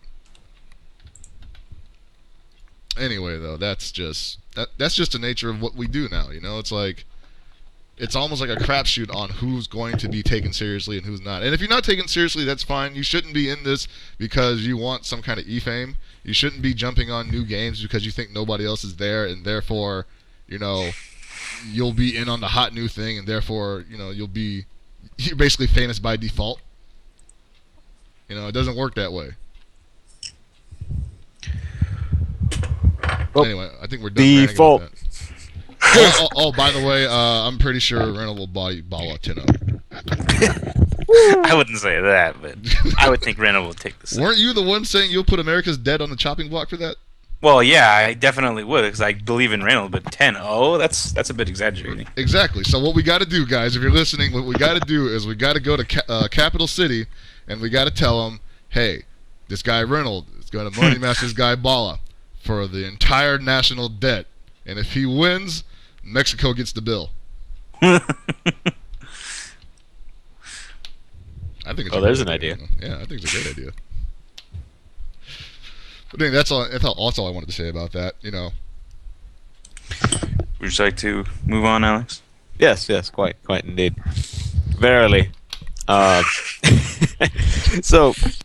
Anyway, though, that's just the nature of what we do now. You know, it's like it's almost like a crapshoot on who's going to be taken seriously and who's not. And if you're not taken seriously, that's fine. You shouldn't be in this because you want some kind of e-fame. You shouldn't be jumping on new games because you think nobody else is there, and therefore, you know, you'll be in on the hot new thing, and therefore, you know, you're basically famous by default. You know, it doesn't work that way.
Well,
anyway, I think we're done.
default.
ranting about that. Oh, by the way, I'm pretty sure Reynolds will buy Bala Tino.
I wouldn't say that, but I would think Reynolds would take this.
Weren't you the one saying you'll put America's Dead on the chopping block for that?
Well, yeah, I definitely would, because I believe in Reynolds, but 10-0, that's a bit exaggerating.
Exactly. So what we got to do, guys, if you're listening, what we got to do is we got to go to Capital City, and we got to tell them, hey, this guy Reynolds is going to money match this guy Bala for the entire national debt. And if he wins, Mexico gets the bill. I think it's
there's an idea.
Yeah, I think it's a great idea. But anyway, that's all I wanted to say about that. You know.
Would you like to move on, Alex?
Yes, quite indeed. Verily. So, this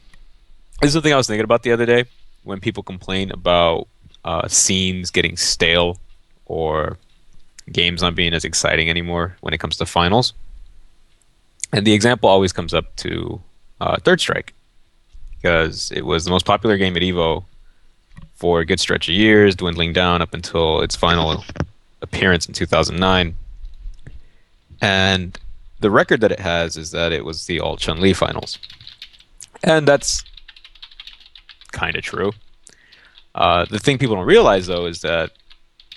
is something I was thinking about the other day when people complain about scenes getting stale or games not being as exciting anymore when it comes to finals. And the example always comes up to Third Strike, because it was the most popular game at EVO for a good stretch of years, dwindling down up until its final appearance in 2009. And the record that it has is that it was the All Chun-Li finals. And that's kind of true. The thing people don't realize, though, is that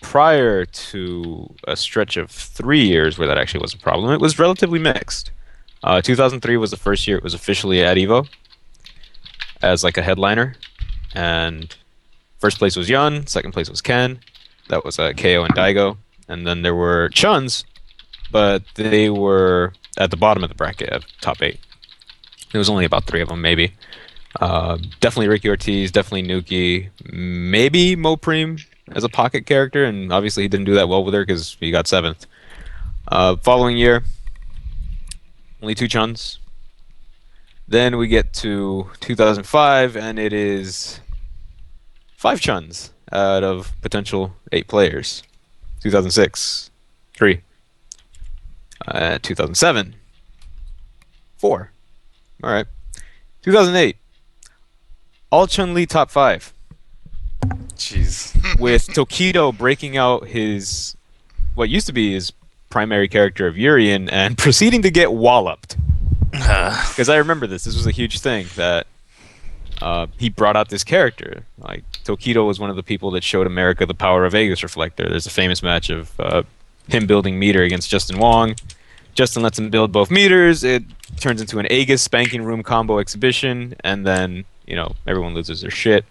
prior to a stretch of 3 years where that actually was a problem, it was relatively mixed. 2003 was the first year it was officially at EVO as like a headliner, and first place was Yun, second place was Ken, that was KO and Daigo, and then there were Chuns, but they were at the bottom of the bracket of top 8. There was only about 3 of them, maybe. Definitely Ricky Ortiz, definitely Nuki, maybe Mopreme as a pocket character, and obviously he didn't do that well with her because he got 7th. Following year, only 2 Chuns. Then we get to 2005, and it is 5 Chuns out of potential 8 players. 2006, 3. 2007, 4. All right. 2008, all Chun-Li top 5.
Jeez.
With Tokido breaking out his, what used to be his primary character of Urien, and proceeding to get walloped. Because I remember this was a huge thing that he brought out this character. Like, Tokido was one of the people that showed America the power of Aegis Reflector. There's a famous match of him building meter against Justin Wong. Justin lets him build both meters. It turns into an Aegis spanking room combo exhibition, and then, you know, everyone loses their shit.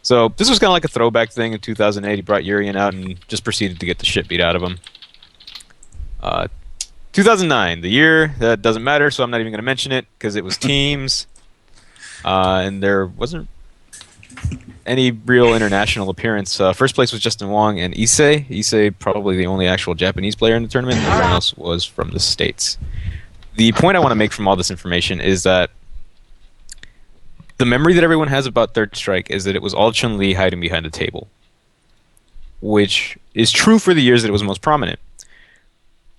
So this was kind of like a throwback thing in 2008. He brought Urien out and just proceeded to get the shit beat out of him. 2009, the year that doesn't matter, so I'm not even going to mention it because it was teams, and there wasn't any real international appearance. First place was Justin Wong and Issei. Issei probably the only actual Japanese player in the tournament. Everyone else was from the States. The point I want to make from all this information is that the memory that everyone has about Third Strike is that it was all Chun-Li hiding behind a table, which is true for the years that it was most prominent.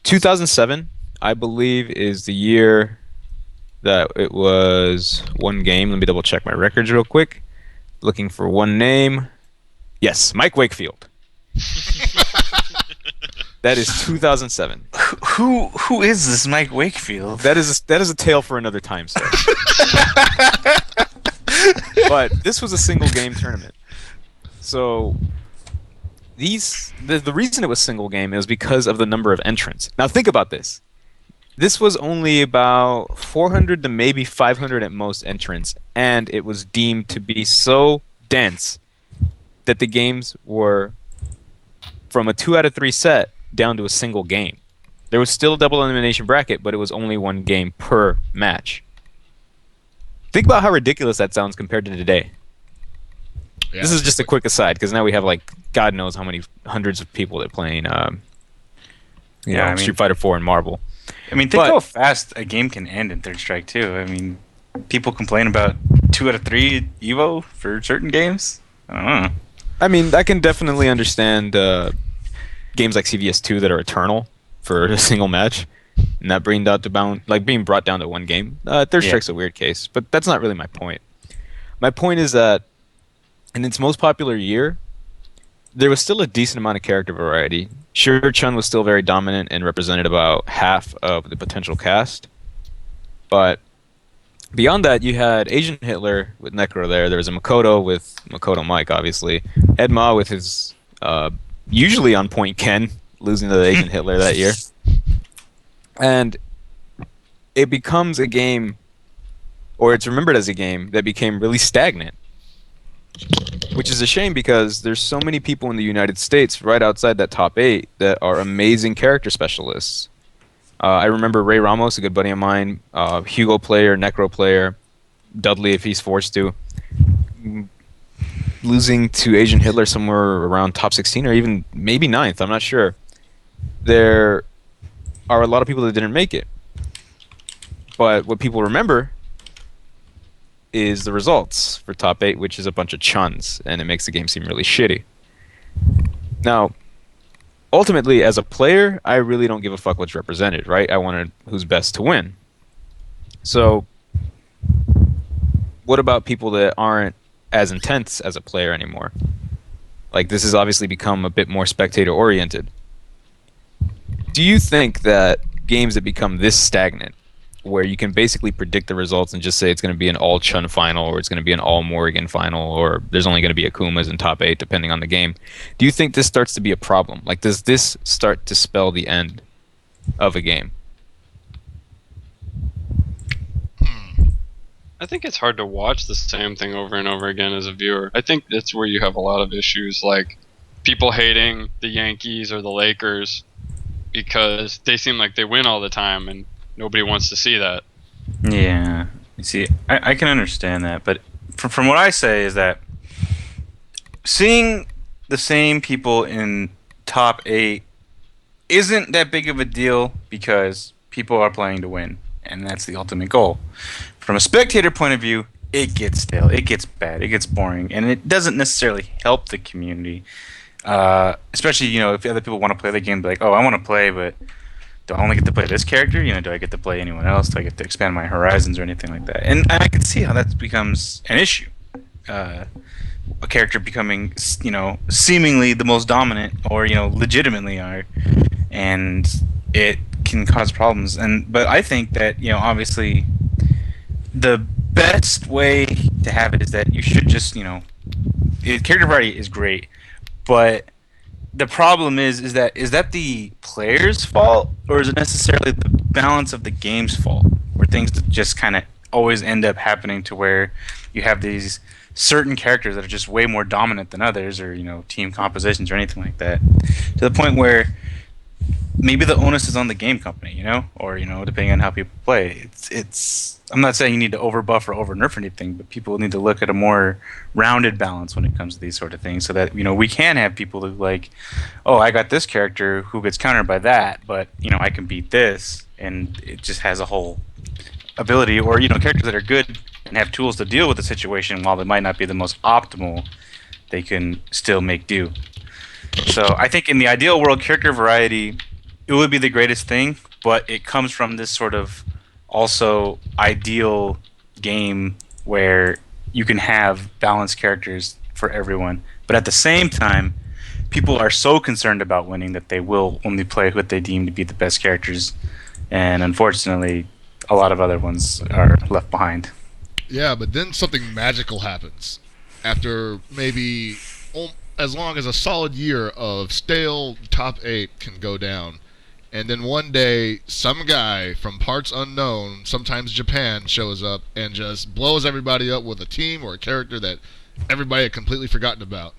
2007, I believe, is the year that it was one game. Let me double check my records real quick. Looking for one name. Yes, Mike Wakefield. That is 2007.
Who is this Mike Wakefield?
That is a tale for another time, sir. But this was a single game tournament. So the reason it was single game is because of the number of entrants. Now think about this. This was only about 400 to maybe 500 at most entrants, and it was deemed to be so dense that the games were from a 2 out of 3 set down to a single game. There was still a double elimination bracket, but it was only one game per match. Think about how ridiculous that sounds compared to today.
Yeah,
This is just a quick aside, because now we have like God knows how many hundreds of people that are playing Street Fighter 4 and Marvel.
I mean, think
But-
how fast a game can end in Third Strike too. I mean, people complain about 2 out of 3 Evo for certain games. I don't know.
I mean, I can definitely understand games like CVS2 that are eternal for a single match, and that being brought down to one game. Third
Yeah.
Strike's a weird case, but that's not really my point. My point is that in its most popular year, there was still a decent amount of character variety. Sure, Chun was still very dominant and represented about half of the potential cast, but beyond that, you had Asian Hitler with Necro there. There was a Makoto with Makoto Mike, obviously. Ed Ma with his usually on point Ken, losing to the Asian Hitler that year. And it becomes a game, or it's remembered as a game, that became really stagnant. Which is a shame because there's so many people in the United States right outside that top 8 that are amazing character specialists. I remember Ray Ramos, a good buddy of mine, Hugo player, Necro player, Dudley if he's forced to, losing to Asian Hitler somewhere around top 16 or even maybe 9th, I'm not sure. There are a lot of people that didn't make it. But what people remember is the results for top 8, which is a bunch of chuns, and it makes the game seem really shitty. Now, ultimately, as a player, I really don't give a fuck what's represented, right? I wanted who's best to win. So, what about people that aren't as intense as a player anymore? Like, this has obviously become a bit more spectator-oriented. Do you think that games that become this stagnant, where you can basically predict the results and just say it's going to be an all-Chun final, or it's going to be an all-Morrigan final, or there's only going to be Akumas in top 8, depending on the game, do you think this starts to be a problem? Like, does this start to spell the end of a game?
I think it's hard to watch the same thing over and over again as a viewer. I think that's where you have a lot of issues, like people hating the Yankees or the Lakers because they seem like they win all the time, and nobody wants to see that.
Yeah. You see, I can understand that, but from what I say is that seeing the same people in top 8 isn't that big of a deal because people are playing to win, and that's the ultimate goal. From a spectator point of view, it gets stale, it gets bad, it gets boring, and it doesn't necessarily help the community. Especially, if other people want to play the game, be like, oh, I want to play, but do I only get to play this character? Do I get to play anyone else? Do I get to expand my horizons or anything like that? And I can see how that becomes an issue. A character becoming, seemingly the most dominant, or legitimately are, and it can cause problems. But I think that obviously, the best way to have it is that you should just character variety is great, but the problem is that the player's fault, or is it necessarily the balance of the game's fault, where things just kind of always end up happening to where you have these certain characters that are just way more dominant than others, or team compositions or anything like that, to the point where maybe the onus is on the game company, or depending on how people play. It's I'm not saying you need to overbuff or overnerf anything, but people need to look at a more rounded balance when it comes to these sort of things, so that we can have people who like, oh, I got this character who gets countered by that, but I can beat this, and it just has a whole ability, or characters that are good and have tools to deal with the situation, while they might not be the most optimal, they can still make do. So I think in the ideal world, character variety, it would be the greatest thing, but it comes from this sort of also ideal game where you can have balanced characters for everyone. But at the same time, people are so concerned about winning that they will only play what they deem to be the best characters, and unfortunately, a lot of other ones are left behind.
Yeah, but then something magical happens after maybe as long as a solid year of stale top 8 can go down, and then one day some guy from parts unknown, sometimes Japan, shows up and just blows everybody up with a team or a character that everybody had completely forgotten about.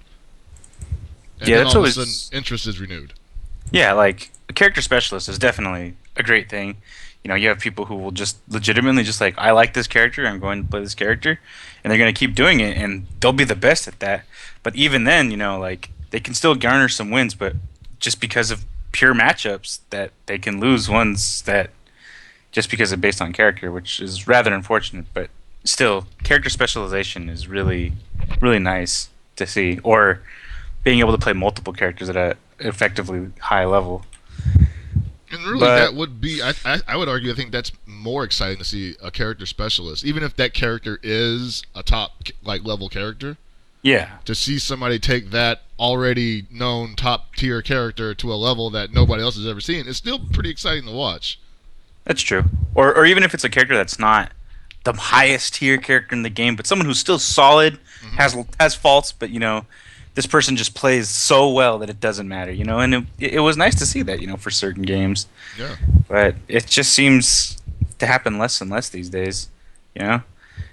And
Yeah,
then
that's
all of a
always-
sudden, interest is renewed.
Yeah, like a character specialist is definitely a great thing. You know, you have people who will just legitimately just like, I like this character, I'm going to play this character, and they're going to keep doing it, and they'll be the best at that. But even then, you know, like they can still garner some wins, but just because of pure matchups, that they can lose ones that just because it's based on character, which is rather unfortunate. But still, character specialization is really, really nice to see, or being able to play multiple characters at a effectively high level.
And really,
But-
that would be, I would argue, I think that's more exciting to see a character specialist. Even if that character is a top, like, level character,
Yeah,
to see somebody take that already known top tier character to a level that nobody else has ever seen, it's still pretty exciting to watch.
that's true. Or even if it's a character that's not the highest tier character in the game, but someone who's still solid, has faults, but you know, this person just plays so well that it doesn't matter, you know. And it was nice to see that, you know, for certain games.
Yeah.
But it just seems to happen less and less these days, you know.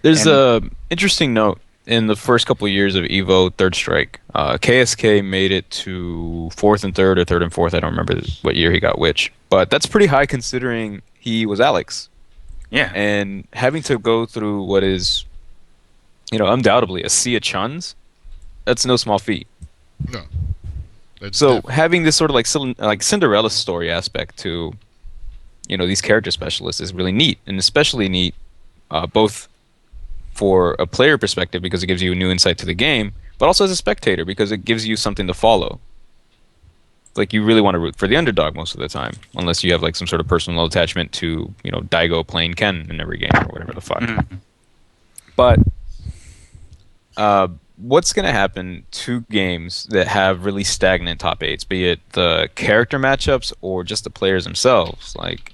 There's
And-
a interesting note in the first couple of years of Evo Third Strike. KSK made it to 4th and 3rd or 3rd and 4th. I don't remember what year he got which, but that's pretty high considering he was Alex.
Yeah,
And having to go through what is, you know, undoubtedly a sea of chuns, that's no small feat.
No. That's
So
def-
having this sort of like Cinderella story aspect to, you know, these character specialists is really neat, and especially neat both for a player perspective because it gives you a new insight to the game, but also as a spectator because it gives you something to follow. Like you really want to root for the underdog most of the time, unless you have like some sort of personal attachment to, you know, Daigo playing Ken in every game or whatever the fuck.
Mhm.
But what's going to happen to games that have really stagnant top 8s, be it the character matchups or just the players themselves? Like,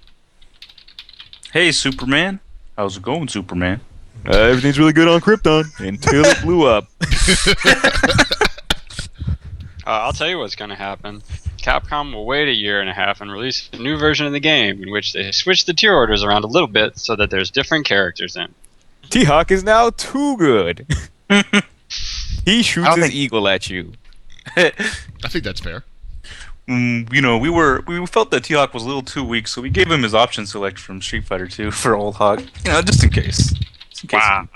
Hey, Superman, how's it going, Superman?
everything's really good on Krypton until it blew up.
I'll tell you what's going to happen. Capcom will wait a year and a half and release a new version of the game in which they switch the tier orders around a little bit so that there's different characters in.
T-Hawk is now too good. He shoots
I don't
his
think-
eagle at you.
I think that's fair.
You know, we felt that T-Hawk was a little too weak, so we gave him his option select from Street Fighter 2 for Old Hawk. You know, just in case. Just in case.
Wow.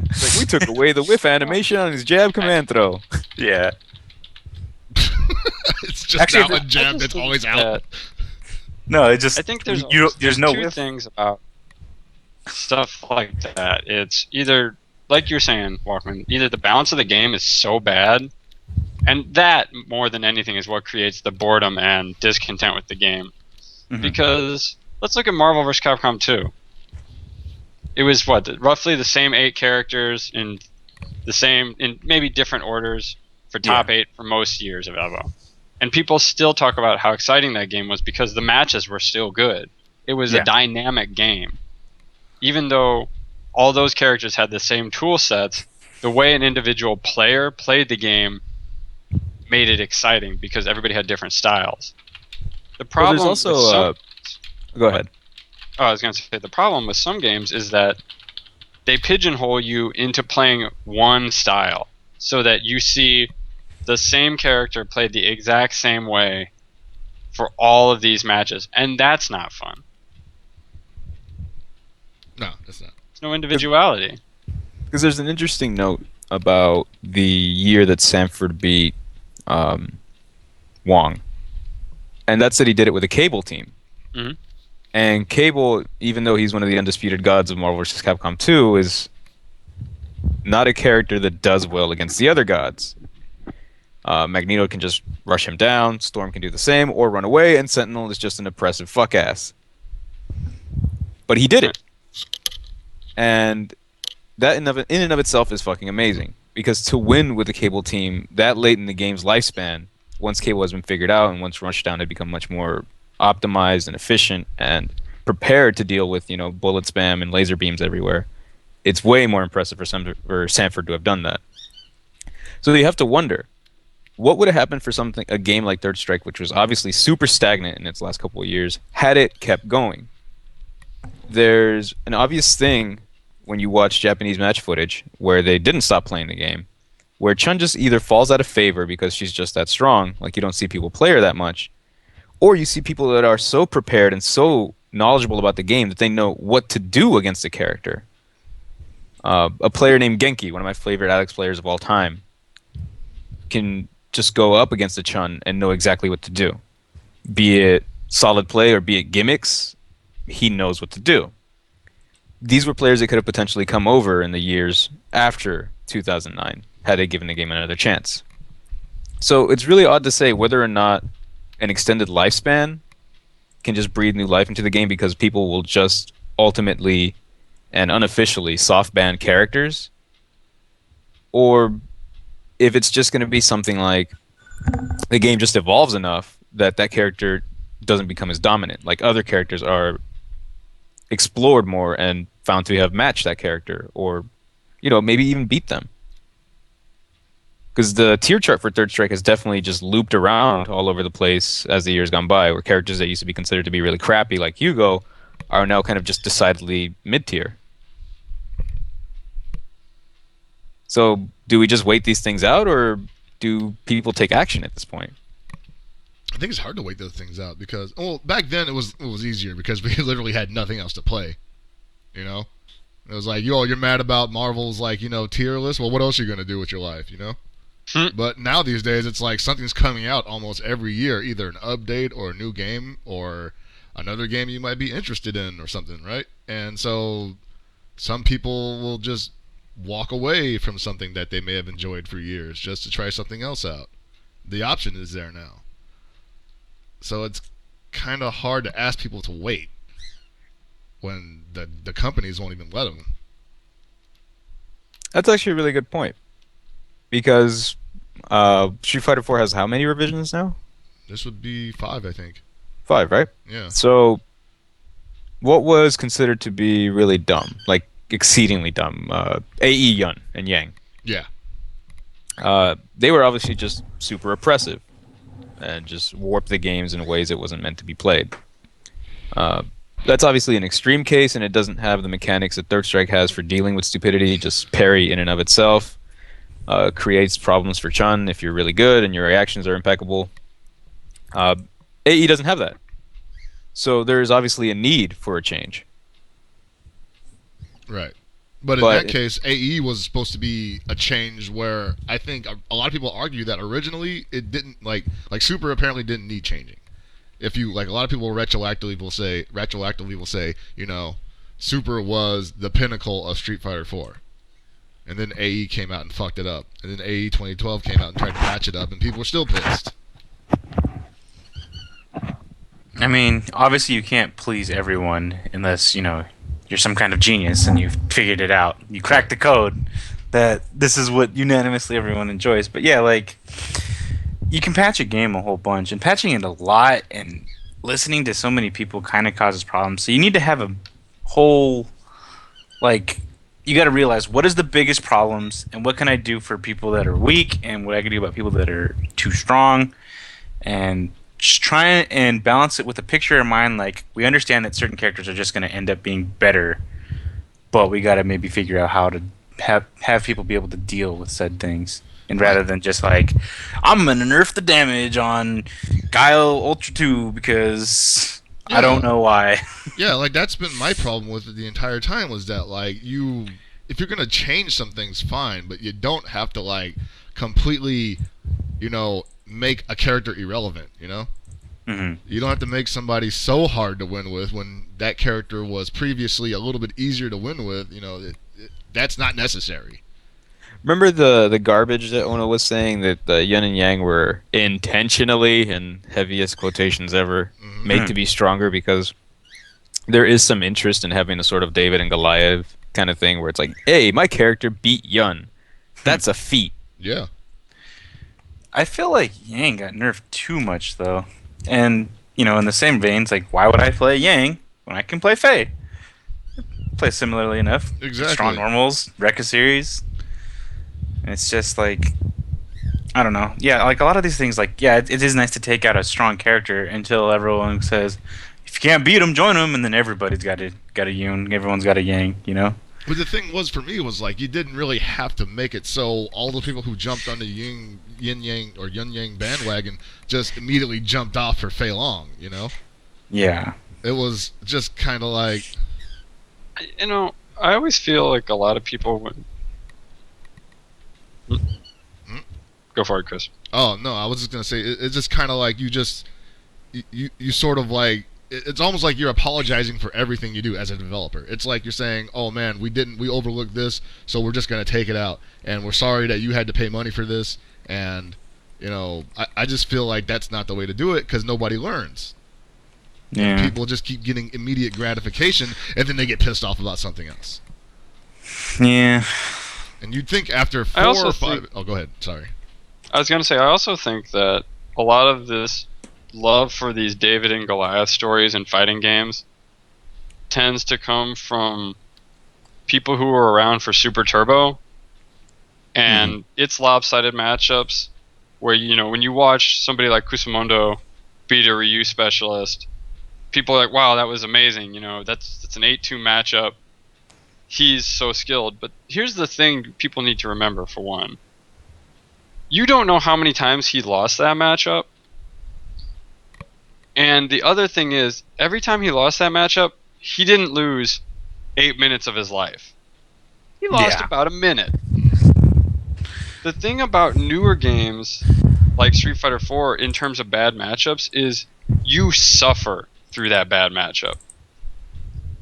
It's like, we took away the whiff animation on his jab command throw.
Yeah.
It's just
Actually,
that one jab that's always out.
No, it just.
I think there's
there's no
two
whiff.
things about stuff like that. It's either, like you're saying, Walkman, either the balance of the game is so bad, and that more than anything is what creates the boredom and discontent with the game.
Mhm.
Because let's look at Marvel vs. Capcom 2. It was roughly the same 8 characters in maybe different orders for top 8 for most years of Evo. And people still talk about how exciting that game was because the matches were still good. It was
Yeah.
a dynamic game. Even though all those characters had the same tool sets, the way an individual player played the game made it exciting because everybody had different styles. The
Well,
problem
there's also.
with some,
Go ahead.
I was going to say the problem with some games is that they pigeonhole you into playing one style so that you see the same character played the exact same way for all of these matches, and that's not fun.
No, it's not.
There's no individuality.
Because there's an interesting note about the year that Sanford beat Wong, and that's that he did it with a Cable team.
Mhm.
And Cable, even though he's one of the undisputed gods of Marvel vs. Capcom 2, is not a character that does well against the other gods. Magneto can just rush him down, Storm can do the same, or run away, and Sentinel is just an oppressive fuck ass. But he did it. And that in and of itself is fucking amazing. Because to win with the Cable team that late in the game's lifespan, once Cable has been figured out and once Rushdown had become much more optimized and efficient and prepared to deal with, you know, bullet spam and laser beams everywhere, it's way more impressive for Sanford to have done that. So you have to wonder, what would have happened for a game like Third Strike, which was obviously super stagnant in its last couple of years, had it kept going? There's an obvious thing when you watch Japanese match footage where they didn't stop playing the game, where Chun just either falls out of favor because she's just that strong, like you don't see people play her that much, or you see people that are so prepared and so knowledgeable about the game that they know what to do against the character. A player named Genki, one of my favorite Alex players of all time, can just go up against a Chun and know exactly what to do. Be it solid play or be it gimmicks, he knows what to do. These were players that could have potentially come over in the years after 2009 had they given the game another chance. So it's really odd to say whether or not an extended lifespan can just breathe new life into the game because people will just ultimately and unofficially soft ban characters, or if it's just going to be something like the game just evolves enough that that character doesn't become as dominant, like other characters are explored more and found to have matched that character, or maybe even beat them. Because the tier chart for Third Strike has definitely just looped around all over the place as the years gone by, where characters that used to be considered to be really crappy, like Hugo, are now kind of just decidedly mid-tier. So do we just wait these things out, or do people take action at this point?
I think it's hard to wait those things out because, back then it was easier because we literally had nothing else to play. It was like, you're mad about Marvel's tier list. Well, what else are you gonna do with your life? But now these days it's like something's coming out almost every year, either an update or a new game or another game you might be interested in or something, right? And so some people will just walk away from something that they may have enjoyed for years just to try something else out. The option is there now. So it's kind of hard to ask people to wait when the companies won't even let them.
That's actually a really good point. Because Street Fighter 4 has how many revisions now?
This would be 5, I think.
5, right?
Yeah.
So what was considered to be really dumb, like exceedingly dumb, AE Yun and Yang?
Yeah.
They were obviously just super oppressive and just warped the games in ways it wasn't meant to be played. That's obviously an extreme case, and it doesn't have the mechanics that Third Strike has for dealing with stupidity. Just parry in and of itself creates problems for Chun if you're really good and your reactions are impeccable. AE doesn't have that. So there's obviously a need for a change.
Right. But in that case, AE was supposed to be a change where I think a lot of people argue that originally it didn't, like Super apparently didn't need changing. If you, a lot of people retroactively will say, Super was the pinnacle of Street Fighter 4. And then AE came out and fucked it up. And then AE 2012 came out and tried to patch it up, and people were still pissed.
I mean, obviously you can't please everyone unless, you're some kind of genius and you've figured it out. You cracked the code that this is what unanimously everyone enjoys. But yeah, you can patch a game a whole bunch, and patching it a lot and listening to so many people kind of causes problems. So you need to have a whole, you got to realize what is the biggest problems and what can I do for people that are weak and what I can do about people that are too strong, and just try and balance it with a picture in mind. We understand that certain characters are just going to end up being better, but we got to maybe figure out how to have people be able to deal with said things. And rather than just I'm going to nerf the damage on Guile Ultra 2 because I don't know why.
Yeah, that's been my problem with it the entire time, was that, if you're going to change some things, fine, but you don't have to, completely, make a character irrelevant,
Mm-hmm.
You don't have to make somebody so hard to win with when that character was previously a little bit easier to win with. That's not necessary.
Remember the garbage that Ono was saying that the Yun and Yang were intentionally, in heaviest quotations ever, made to be stronger because there is some interest in having a sort of David and Goliath kind of thing where it's hey, my character beat Yun. That's a feat.
Yeah.
I feel like Yang got nerfed too much, though. And, in the same veins, why would I play Yang when I can play Faye? Play similarly enough.
Exactly.
Strong normals, wreck a series. And it's just I I don't know. Yeah, like a lot of these things, like yeah, it is nice to take out a strong character until everyone says, if you can't beat him, join him, and then everybody's got a Yoon, everyone's got a Yang, you know.
But the thing was for me was like you didn't really have to make it so all the people who jumped on the Yin Yang or Yun Yang bandwagon just immediately jumped off for Fei Long, you know?
Yeah.
It was just kind of like,
You know, I always feel like a lot of people would. Go for it, Chris.
oh no, I was just gonna say it's just kind of like you sort of like it's almost like you're apologizing for everything you do as a developer. It's like you're saying, oh man, we overlooked this, so we're just gonna take it out, and we're sorry that you had to pay money for this, and you know, I just feel like that's not the way to do it because nobody learns.
Yeah.
People just keep getting immediate gratification, and then they get pissed off about something else.
Yeah.
And you'd think after
I
4
also
or 5...
think-
Oh, go ahead. Sorry.
I was gonna say, I also think that a lot of this love for these David and Goliath stories and fighting games tends to come from people who were around for Super Turbo and its lopsided matchups where, you know, when you watch somebody like Kusumondo beat a Ryu specialist, people are like, wow, that was amazing, you know, that's an 8-2 matchup. He's so skilled. But here's the thing people need to remember, for one. You don't know how many times he lost that matchup. And the other thing is, every time he lost that matchup, he didn't lose 8 minutes of his life. He lost
Yeah.
about a minute. The thing about newer games like Street Fighter 4 in terms of bad matchups is you suffer through that bad matchup.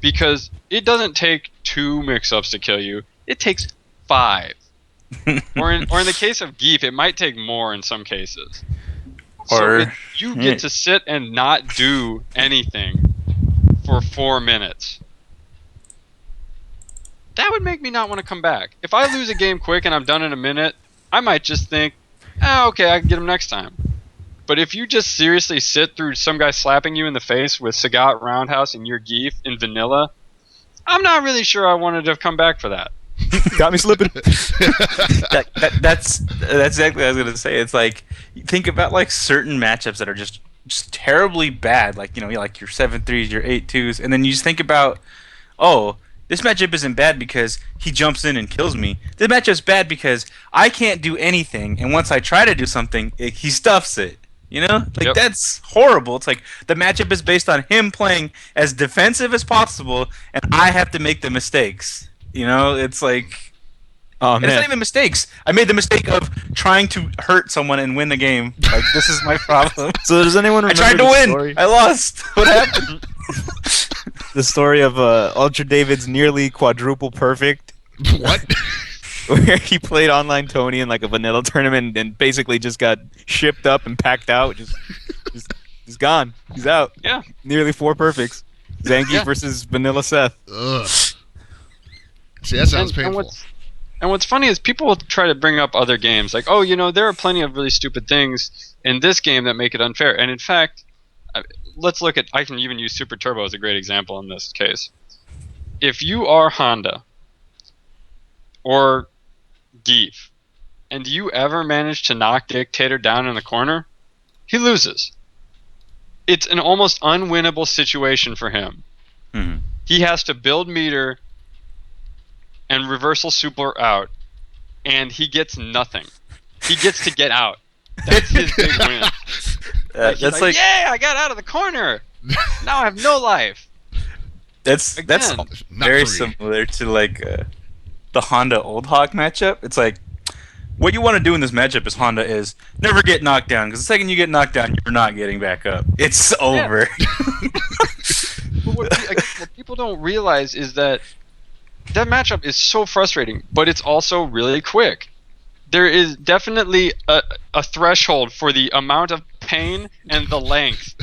Because it doesn't take 2 mix-ups to kill you, it takes 5. or in the case of Geef, it might take more in some cases.
Or-
you get to sit and not do anything for 4 minutes. That would make me not want to come back. If I lose a game quick and I'm done in a minute, I might just think, okay, I can get him next time. But if you just seriously sit through some guy slapping you in the face with Sagat Roundhouse and your Geef in vanilla, I'm not really sure I wanted to have come back for that.
Got me slipping.
That's exactly what I was gonna say. It's like you think about like certain matchups that are just terribly bad, like you know, like your 7-3s, your 8-2s, and then you just think about, oh, this matchup isn't bad because he jumps in and kills me. This matchup's bad because I can't do anything, and once I try to do something, he stuffs it. You know, like
Yep.
that's horrible. It's like the matchup is based on him playing as defensive as possible, and I have to make the mistakes. You know, it's like.
Oh
And it's not
man.
even mistakes. I made the mistake of trying to hurt someone and win the game. Like, this is my problem.
So does anyone
I
remember
tried to
the
win.
story?
I lost. What happened?
The story of Ultra David's nearly quadruple perfect,
What?
where he played online Tony in like a vanilla tournament and basically just got shipped up and packed out. Just gone. He's out.
Yeah.
Nearly 4 perfects. Zangief
Yeah.
versus Vanilla Seth.
Ugh. See, that sounds
And
painful.
what's funny is people will try to bring up other games, like, oh, you know, there are plenty of really stupid things in this game that make it unfair. And in fact, let's look at, I can even use Super Turbo as a great example in this case. If you are Honda or Geef, and you ever manage to knock Dictator down in the corner, he loses. It's an almost unwinnable situation for him.
Mhm.
He has to build meter and reversal super out, and he gets nothing. He gets to get out. That's his big win. He's
That's like
yeah, I got out of the corner. Now I have no life.
that's
Again.
Not
very
free.
similar to like the Honda Old Hawk matchup. It's like what you want to do in this matchup as Honda is never get knocked down because the second you get knocked down, you're not getting back up. It's over.
But what people don't realize is that matchup is so frustrating, but it's also really quick. There is definitely a threshold for the amount of pain and the length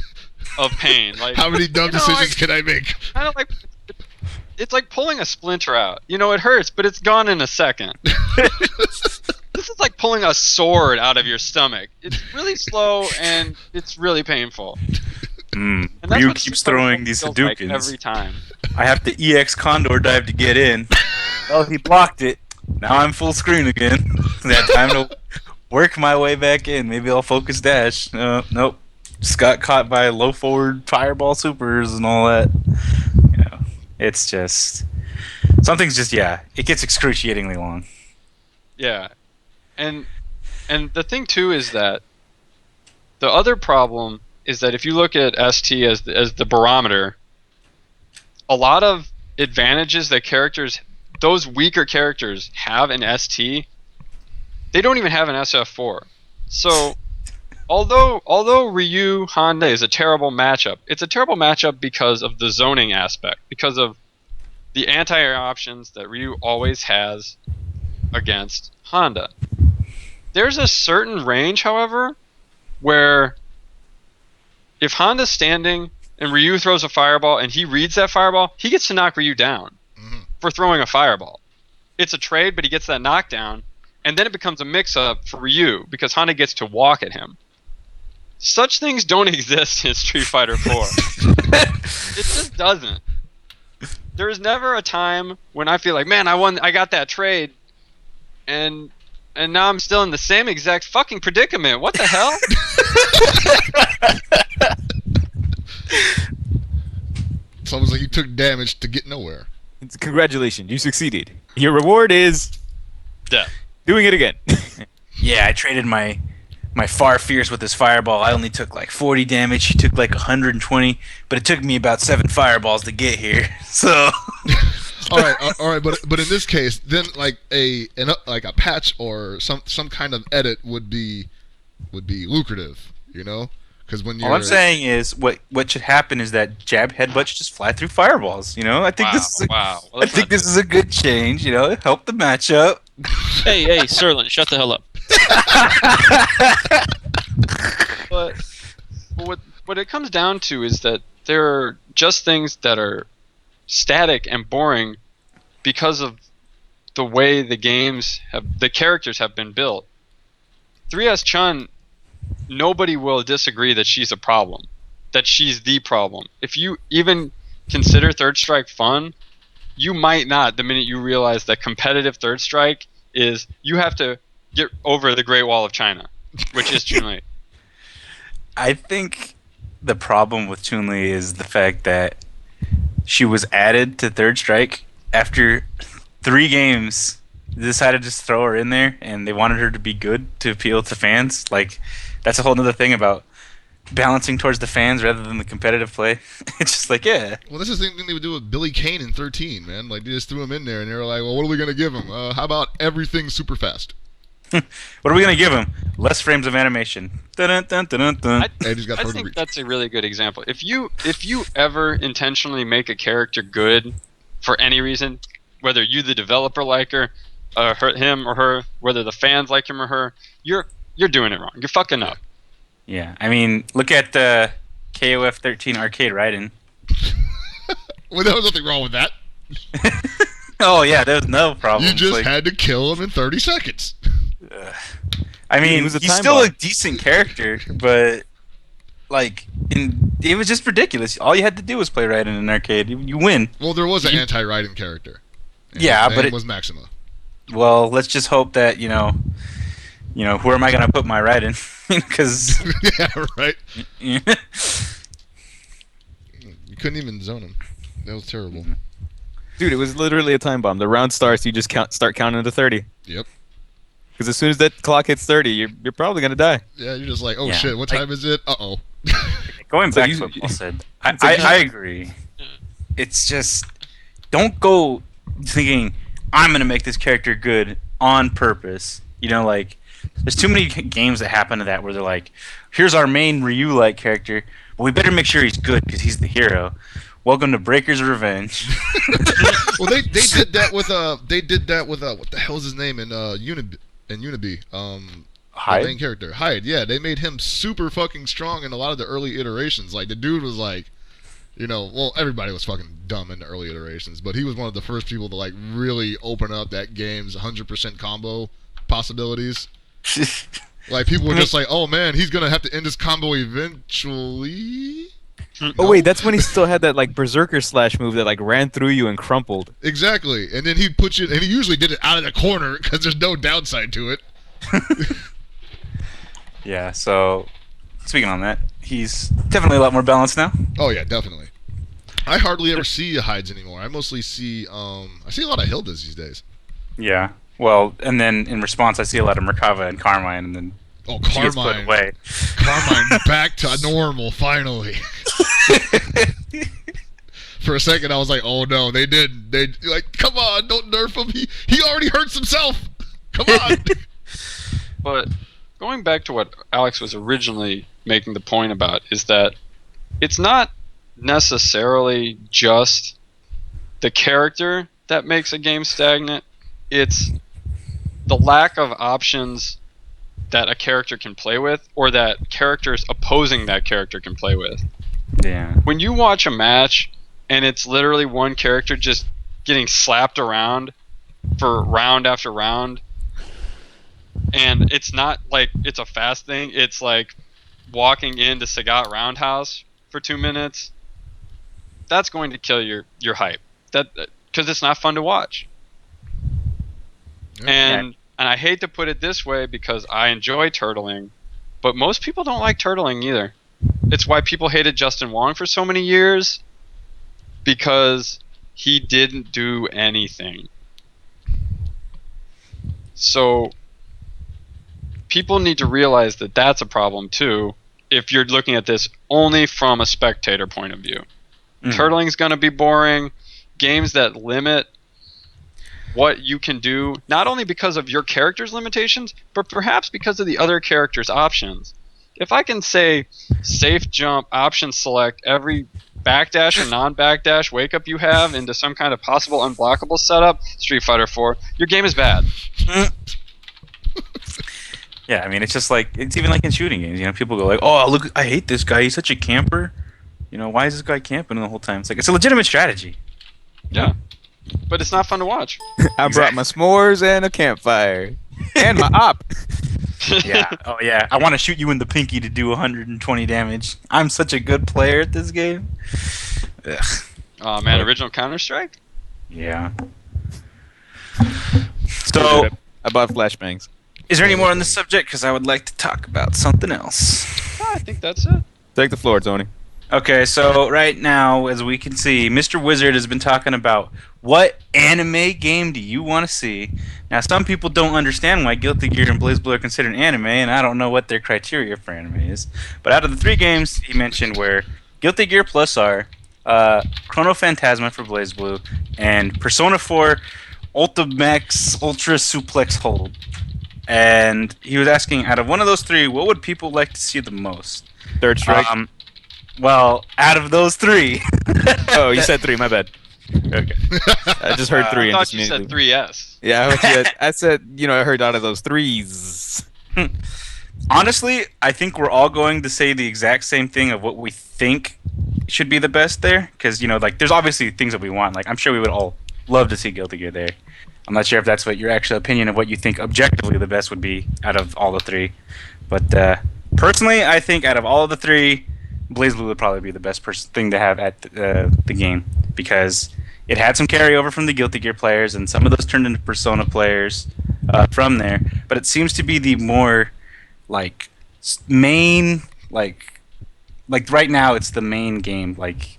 of pain. Like,
How many dumb
you know,
decisions can I make?
kind of like it's like pulling a splinter out. You know, it hurts, but it's gone in a second. This is like pulling a sword out of your stomach. It's really slow and it's really painful. And that's
Ryu
what
keeps
Super Mario
throwing these
feels like
Hadoukens.
every time.
I have to EX Condor dive to get in. Oh, he blocked it. Now I'm full screen again. That time to work my way back in. Maybe I'll focus dash. Nope. Just got caught by low forward fireball supers and all that. You know, it's just something's just it gets excruciatingly long.
Yeah, and the thing too is that the other problem is that if you look at ST as the barometer, a lot of advantages that those weaker characters have in ST, they don't even have in SF4. So although Ryu Honda is a terrible matchup, it's a terrible matchup because of the zoning aspect, because of the anti-air options that Ryu always has against Honda. There's a certain range, however, where if Honda's standing and Ryu throws a fireball and he reads that fireball, he gets to knock Ryu down for throwing a fireball. It's a trade, but he gets that knockdown, and then it becomes a mix-up for Ryu because Honda gets to walk at him. Such things don't exist in Street Fighter 4. It just doesn't. There is never a time when I feel like, man, I got that trade, and now I'm still in the same exact fucking predicament. What the hell?
It's almost like you took damage to get nowhere.
Congratulations, you succeeded. Your reward is
Death.
doing it again.
Yeah, I traded my Far Fierce with his fireball. I only took like 40 damage. He took like 120, but it took me about 7 fireballs to get here. So.
all right, but in this case, then like a patch or some kind of edit would be lucrative, you know, because when you're.
All I'm saying is what should happen is that jab headbutt should just fly through fireballs. You know, I think
Well,
I think this is a good change. You know, help the matchup.
Hey, Serlin, shut the hell up.
But what it comes down to is that there are just things that are static and boring because of the way the characters have been built. 3S Chun, nobody will disagree that she's a problem, that she's the problem. If you even consider Third Strike fun, you might not the minute you realize that competitive Third Strike is you have to get over the Great Wall of China, which is Chun-Li.
I think the problem with Chun-Li is the fact that she was added to Third Strike after 3 games. They decided to just throw her in there, and they wanted her to be good to appeal to fans. Like, that's a whole other thing about balancing towards the fans rather than the competitive play. It's just like, yeah.
Well, this is the thing they would do with Billy Kane in 13, man. Like, they just threw him in there, and they were like, well, what are we going to give him? How about everything super fast?
What are we going to give him? Less frames of animation. Dun, dun, dun, dun, dun.
And he's got
I
third
think
reach.
that's a really good example. If you ever intentionally make a character good for any reason, whether you the developer like her, him or her, whether the fans like him or her, you're doing it wrong. You're fucking up.
Yeah, I mean, look at KOF 13 Arcade Raiden.
Well, there was nothing wrong with that.
Oh, yeah, there's no problem.
You just
Like,
had to kill him in 30 seconds.
I mean,
He was a
he's
time
still
bomb.
a decent character, but like, it was just ridiculous. All you had to do was play Raiden in an arcade. You win.
Well, there was an
You-
anti-Raiden character. And
Yeah,
his
but
name
it-
was Maxima.
Well, let's just hope that who am I gonna put my Raiden? Because
Yeah, right. You couldn't even zone him. That was terrible.
Dude, it was literally a time bomb. The round starts, you just start counting to 30.
Yep.
Because as soon as that clock hits 30, you're probably gonna die.
Yeah, you're just like, oh
Yeah,
shit, what
like-
time is it? Uh-oh.
going
So
back
you-
to what Paul said,
it's like
I agree. It's just don't go thinking I'm gonna make this character good on purpose. You know, like there's too many games that happen to that where they're like, here's our main Ryu-like character, but we better make sure he's good because he's the hero. Welcome to Breaker's Revenge.
Well, they did that with what the hell's his name in Unity the main character Hyde. Yeah, they made him super fucking strong in a lot of the early iterations. Like the dude was like, well, everybody was fucking dumb in the early iterations, but he was one of the first people to like really open up that game's 100% combo possibilities. Like people were just like, oh man, he's gonna have to end his combo eventually.
Oh wait, that's when he still had that like berserker slash move that like ran through you and crumpled.
Exactly, and then he'd put you, and he usually did it out of the corner because there's no downside to it.
Yeah. So speaking on that, he's definitely a lot more balanced now.
Oh yeah, definitely. I hardly ever see hides anymore. I mostly see I see a lot of Hildas these days.
Yeah. Well, and then in response, I see a lot of Merkava and Carmine, and then
Oh,
she gets put
Carmine.
away.
Carmine back to normal finally. For a second, I was like, "Oh no, they did. They like, come on, don't nerf him. He already hurts himself. Come on."
But going back to what Alex was originally making the point about is that it's not necessarily just the character that makes a game stagnant. It's the lack of options that a character can play with, or that characters opposing that character can play with.
Yeah.
When you watch a match and it's literally one character just getting slapped around for round after round, and it's not like it's a fast thing, it's like walking into Sagat Roundhouse for 2 minutes, that's going to kill your hype. That because it's not fun to watch. And I hate to put it this way because I enjoy turtling, but most people don't like turtling either. It's why people hated Justin Wong for so many years, because he didn't do anything. So people need to realize that that's a problem too if you're looking at this only from a spectator point of view. Turtling's going to be boring. Games that limit what you can do, not only because of your character's limitations, but perhaps because of the other character's options. If I can say safe jump, option select every backdash and non-backdash wake up you have into some kind of possible unblockable setup, Street Fighter 4, your game is bad.
Yeah, I mean, it's just like, it's even like in shooting games, you know, people go like, oh, look, I hate this guy, he's such a camper. You know, why is this guy camping the whole time? It's like, it's a legitimate strategy.
Yeah. But it's not fun to watch.
I brought my s'mores and a campfire. And my op.
Yeah. Oh, yeah. I want to shoot you in the pinky to do 120 damage. I'm such a good player at this game. Ugh.
Oh man, original Counter-Strike?
Yeah. So,
I bought flashbangs.
is there any more on this subject? Because I would like to talk about something else.
I think that's it.
Take the floor, Tony.
Okay, so right now, as we can see, Mr. Wizard has been talking about what anime game do you want to see. Now, some people don't understand why Guilty Gear and BlazBlue are considered anime, and I don't know what their criteria for anime is. But out of the 3 games he mentioned were Guilty Gear Plus R, Chrono Phantasma for BlazBlue, and Persona 4 Ultimax Ultra Suplex Hold. And he was asking, out of one of those 3, what would people like to see the most?
Third strike.
Well, out of those 3.
Oh, you said 3. My bad.
Okay.
I just heard 3
I
and
thought
just
you said
immediately.
3S.
Yeah, I said, I heard out of those 3s.
Honestly, I think we're all going to say the exact same thing of what we think should be the best there. Because, like, there's obviously things that we want. Like, I'm sure we would all love to see Guilty Gear there. I'm not sure if that's what your actual opinion of what you think objectively the best would be out of all the 3. But personally, I think out of all of the 3, BlazBlue would probably be the best thing to have at the game, because it had some carryover from the Guilty Gear players, and some of those turned into Persona players from there. But it seems to be the more main right now it's the main game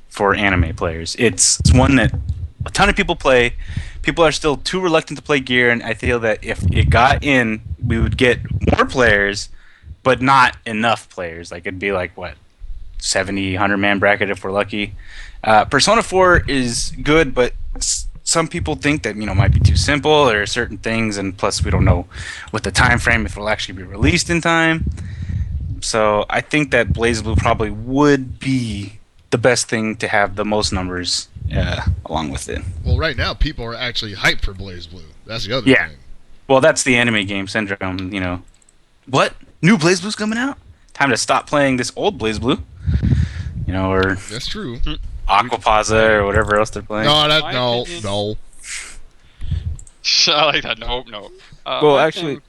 for anime players. It's one that a ton of people play. People are still too reluctant to play Gear, and I feel that if it got in, we would get more players, but not enough players. Like, it'd be like, what, 70, 100-man bracket if we're lucky. Persona 4 is good, but some people think that, might be too simple or certain things, and plus we don't know what the time frame, if it'll actually be released in time. So I think that BlazBlue probably would be the best thing to have the most numbers along with it.
Well, right now people are actually hyped for BlazBlue. That's the other
Yeah.
thing.
Well, that's the anime game syndrome, What? New BlazBlue's coming out? Time to stop playing this old BlazBlue. Or
That's true.
Aquapaza or whatever else they're playing.
No,
My opinion-
no.
I like that. No.
Well,
my
actually,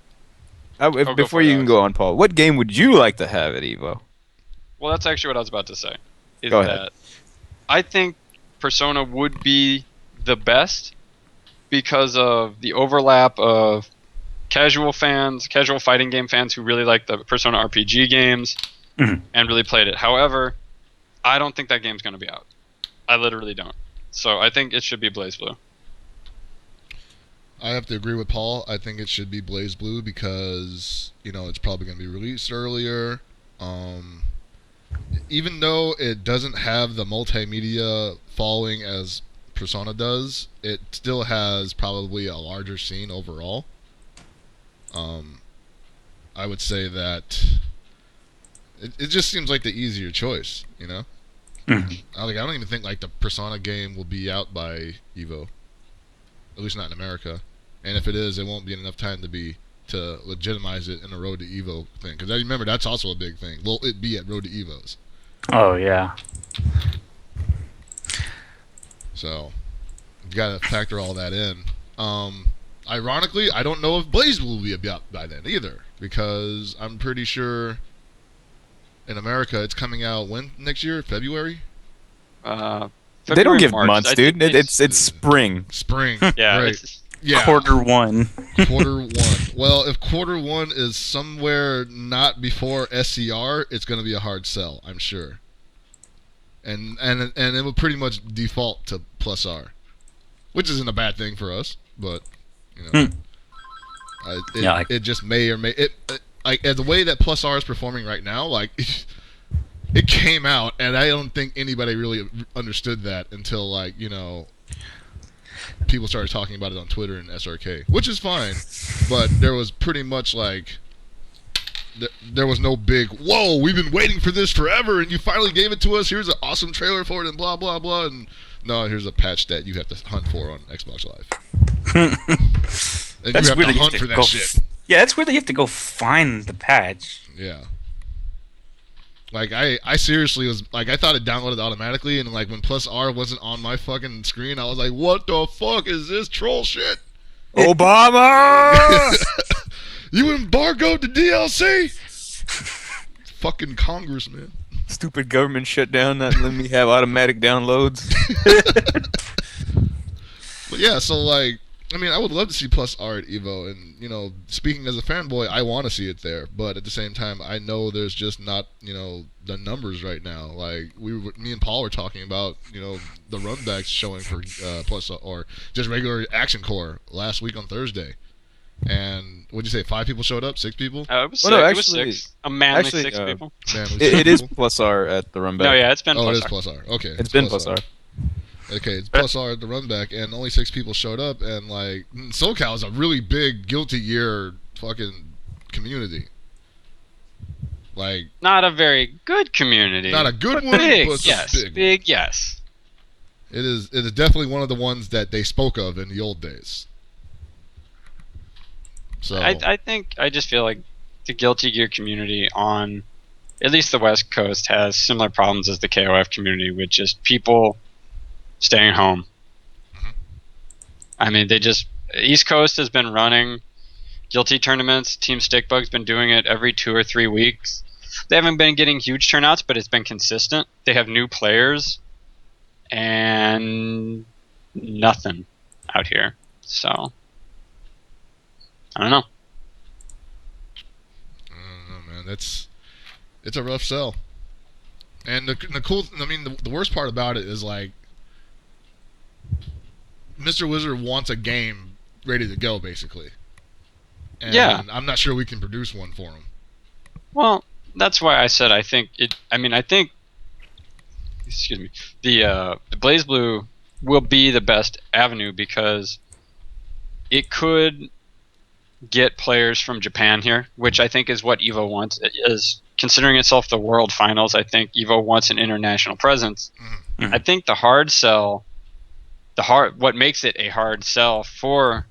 thing-
before
go for
you
it,
can go on, Paul, what game would you like to have at EVO?
well, that's actually what I was about to say. Is
Go ahead.
that I think Persona would be the best because of the overlap of casual fans, casual fighting game fans who really like the Persona RPG games
Mhm.
and really played it. However, I don't think that game's going to be out. I literally don't. So I think it should be Blaze Blue.
I have to agree with Paul. I think it should be Blaze Blue because, it's probably going to be released earlier. Even though it doesn't have the multimedia following as Persona does, it still has probably a larger scene overall. I would say that it just seems like the easier choice,
Mhm.
I don't even think like the Persona game will be out by Evo, at least not in America. And if it is, it won't be enough time to legitimize it in a Road to Evo thing. Because remember, that's also a big thing. Will it be at Road to Evos?
Oh yeah.
So you got to factor all that in. Ironically, I don't know if Blaze will be about by then either, because I'm pretty sure in America it's coming out when next year, February.
They don't
February,
give
March.
months,
I
dude.
think
It's spring.
Spring.
yeah,
right.
it's,
Yeah.
Quarter 1.
Quarter 1. Well, if quarter 1 is somewhere not before SCR, it's going to be a hard sell, I'm sure. And it will pretty much default to plus R, which isn't a bad thing for us, but it just may or may like the way that plus R is performing right now, like it came out, and I don't think anybody really understood that until people started talking about it on Twitter and SRK, which is fine, but there was pretty much like there was no big, whoa, we've been waiting for this forever, and you finally gave it to us, here's an awesome trailer for it, and blah, blah, blah, and no, here's a patch that you have to hunt for on Xbox Live. And
That's
you have
weird
to
that you
hunt
have
for
to
that
go
shit.
Yeah, that's weird that you have to go find the patch.
Yeah. Like, I seriously was, like, I thought it downloaded automatically, and, like, when plus R wasn't on my fucking screen, I was like, what the fuck is this troll shit?
Obama!
You embargoed the DLC? Fucking congressman.
Stupid government shutdown not letting me have automatic downloads.
But yeah, so like, I mean, I would love to see plus R at Evo, and speaking as a fanboy, I want to see it there. But at the same time, I know there's just not the numbers right now. Like me and Paul were talking about the runbacks showing for plus or just regular Action Core last week on Thursday. And what'd you say? 5 people showed up? 6 people?
it was
Well, no,
it was
actually-
6. A manly
actually,
6 people.
Man,
It is plus R at the run back.
No, yeah, it's been
Oh, it
plus
is
R.
plus R. Okay,
It's been plus R.
Okay, it's plus R at the run back, and only 6 people showed up, and like SoCal is a really big Guilty Gear fucking community. Like,
Not a very good community.
not a good
but
one,
big,
but it's
yes.
a big one.
Big, yes.
It is definitely one of the ones that they spoke of in the old days. So
I just feel like the Guilty Gear community on at least the West Coast has similar problems as the KOF community with just people staying home.
Mhm.
I mean, East Coast has been running Guilty tournaments. Team Stickbug's been doing it every 2 or 3 weeks. They haven't been getting huge turnouts, but it's been consistent. They have new players and nothing out here. So I don't know.
I don't know, man. It's a rough sell. And the cool, I mean, the worst part about it is like, Mr. Wizard wants a game ready to go, basically. And
Yeah.
I'm not sure we can produce one for him.
Well, that's why I said I think excuse me, the Blaze Blue will be the best avenue because it could get players from Japan here, which I think is what EVO wants. It is considering itself the World Finals. I think EVO wants an international presence.
Mhm.
I think what makes it a hard sell for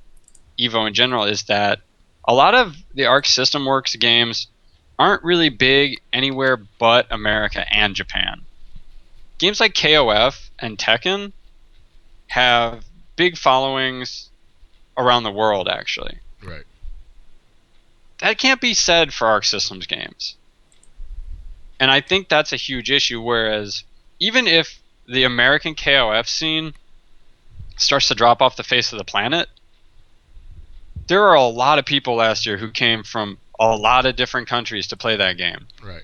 EVO in general is that a lot of the Arc System Works games aren't really big anywhere but America and Japan. Games like KOF and Tekken have big followings around the world, actually.
Right.
That can't be said for Arc Systems games. And I think that's a huge issue, whereas even if the American KOF scene starts to drop off the face of the planet, there are a lot of people last year who came from a lot of different countries to play that game.
Right.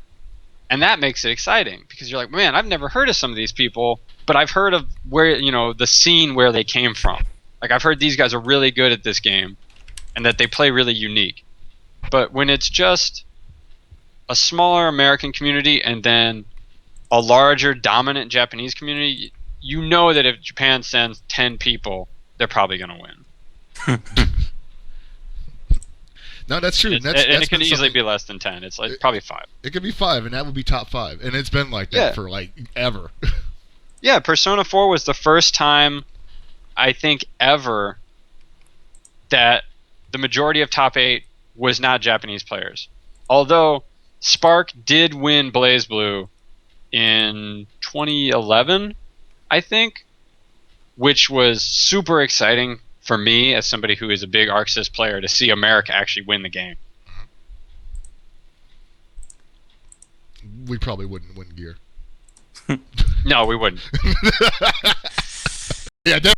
And that makes it exciting because you're like, man, I've never heard of some of these people, but I've heard of where, the scene where they came from. Like, I've heard these guys are really good at this game and that they play really unique. But when it's just a smaller American community and then a larger dominant Japanese community, you know that if Japan sends 10 people, they're probably going to win.
No, that's true.
And
That's
it can
been
easily
something-
be less than 10. It's like probably 5.
It could be 5, and that would be top 5. And it's been like that
Yeah.
for like ever.
Yeah, Persona 4 was the first time, I think, ever that the majority of top 8 was not Japanese players. Although Spark did win BlazBlue in 2011, I think, which was super exciting for me as somebody who is a big ArcSys player to see America actually win the game.
We probably wouldn't win gear.
No, we wouldn't.
Yeah, definitely.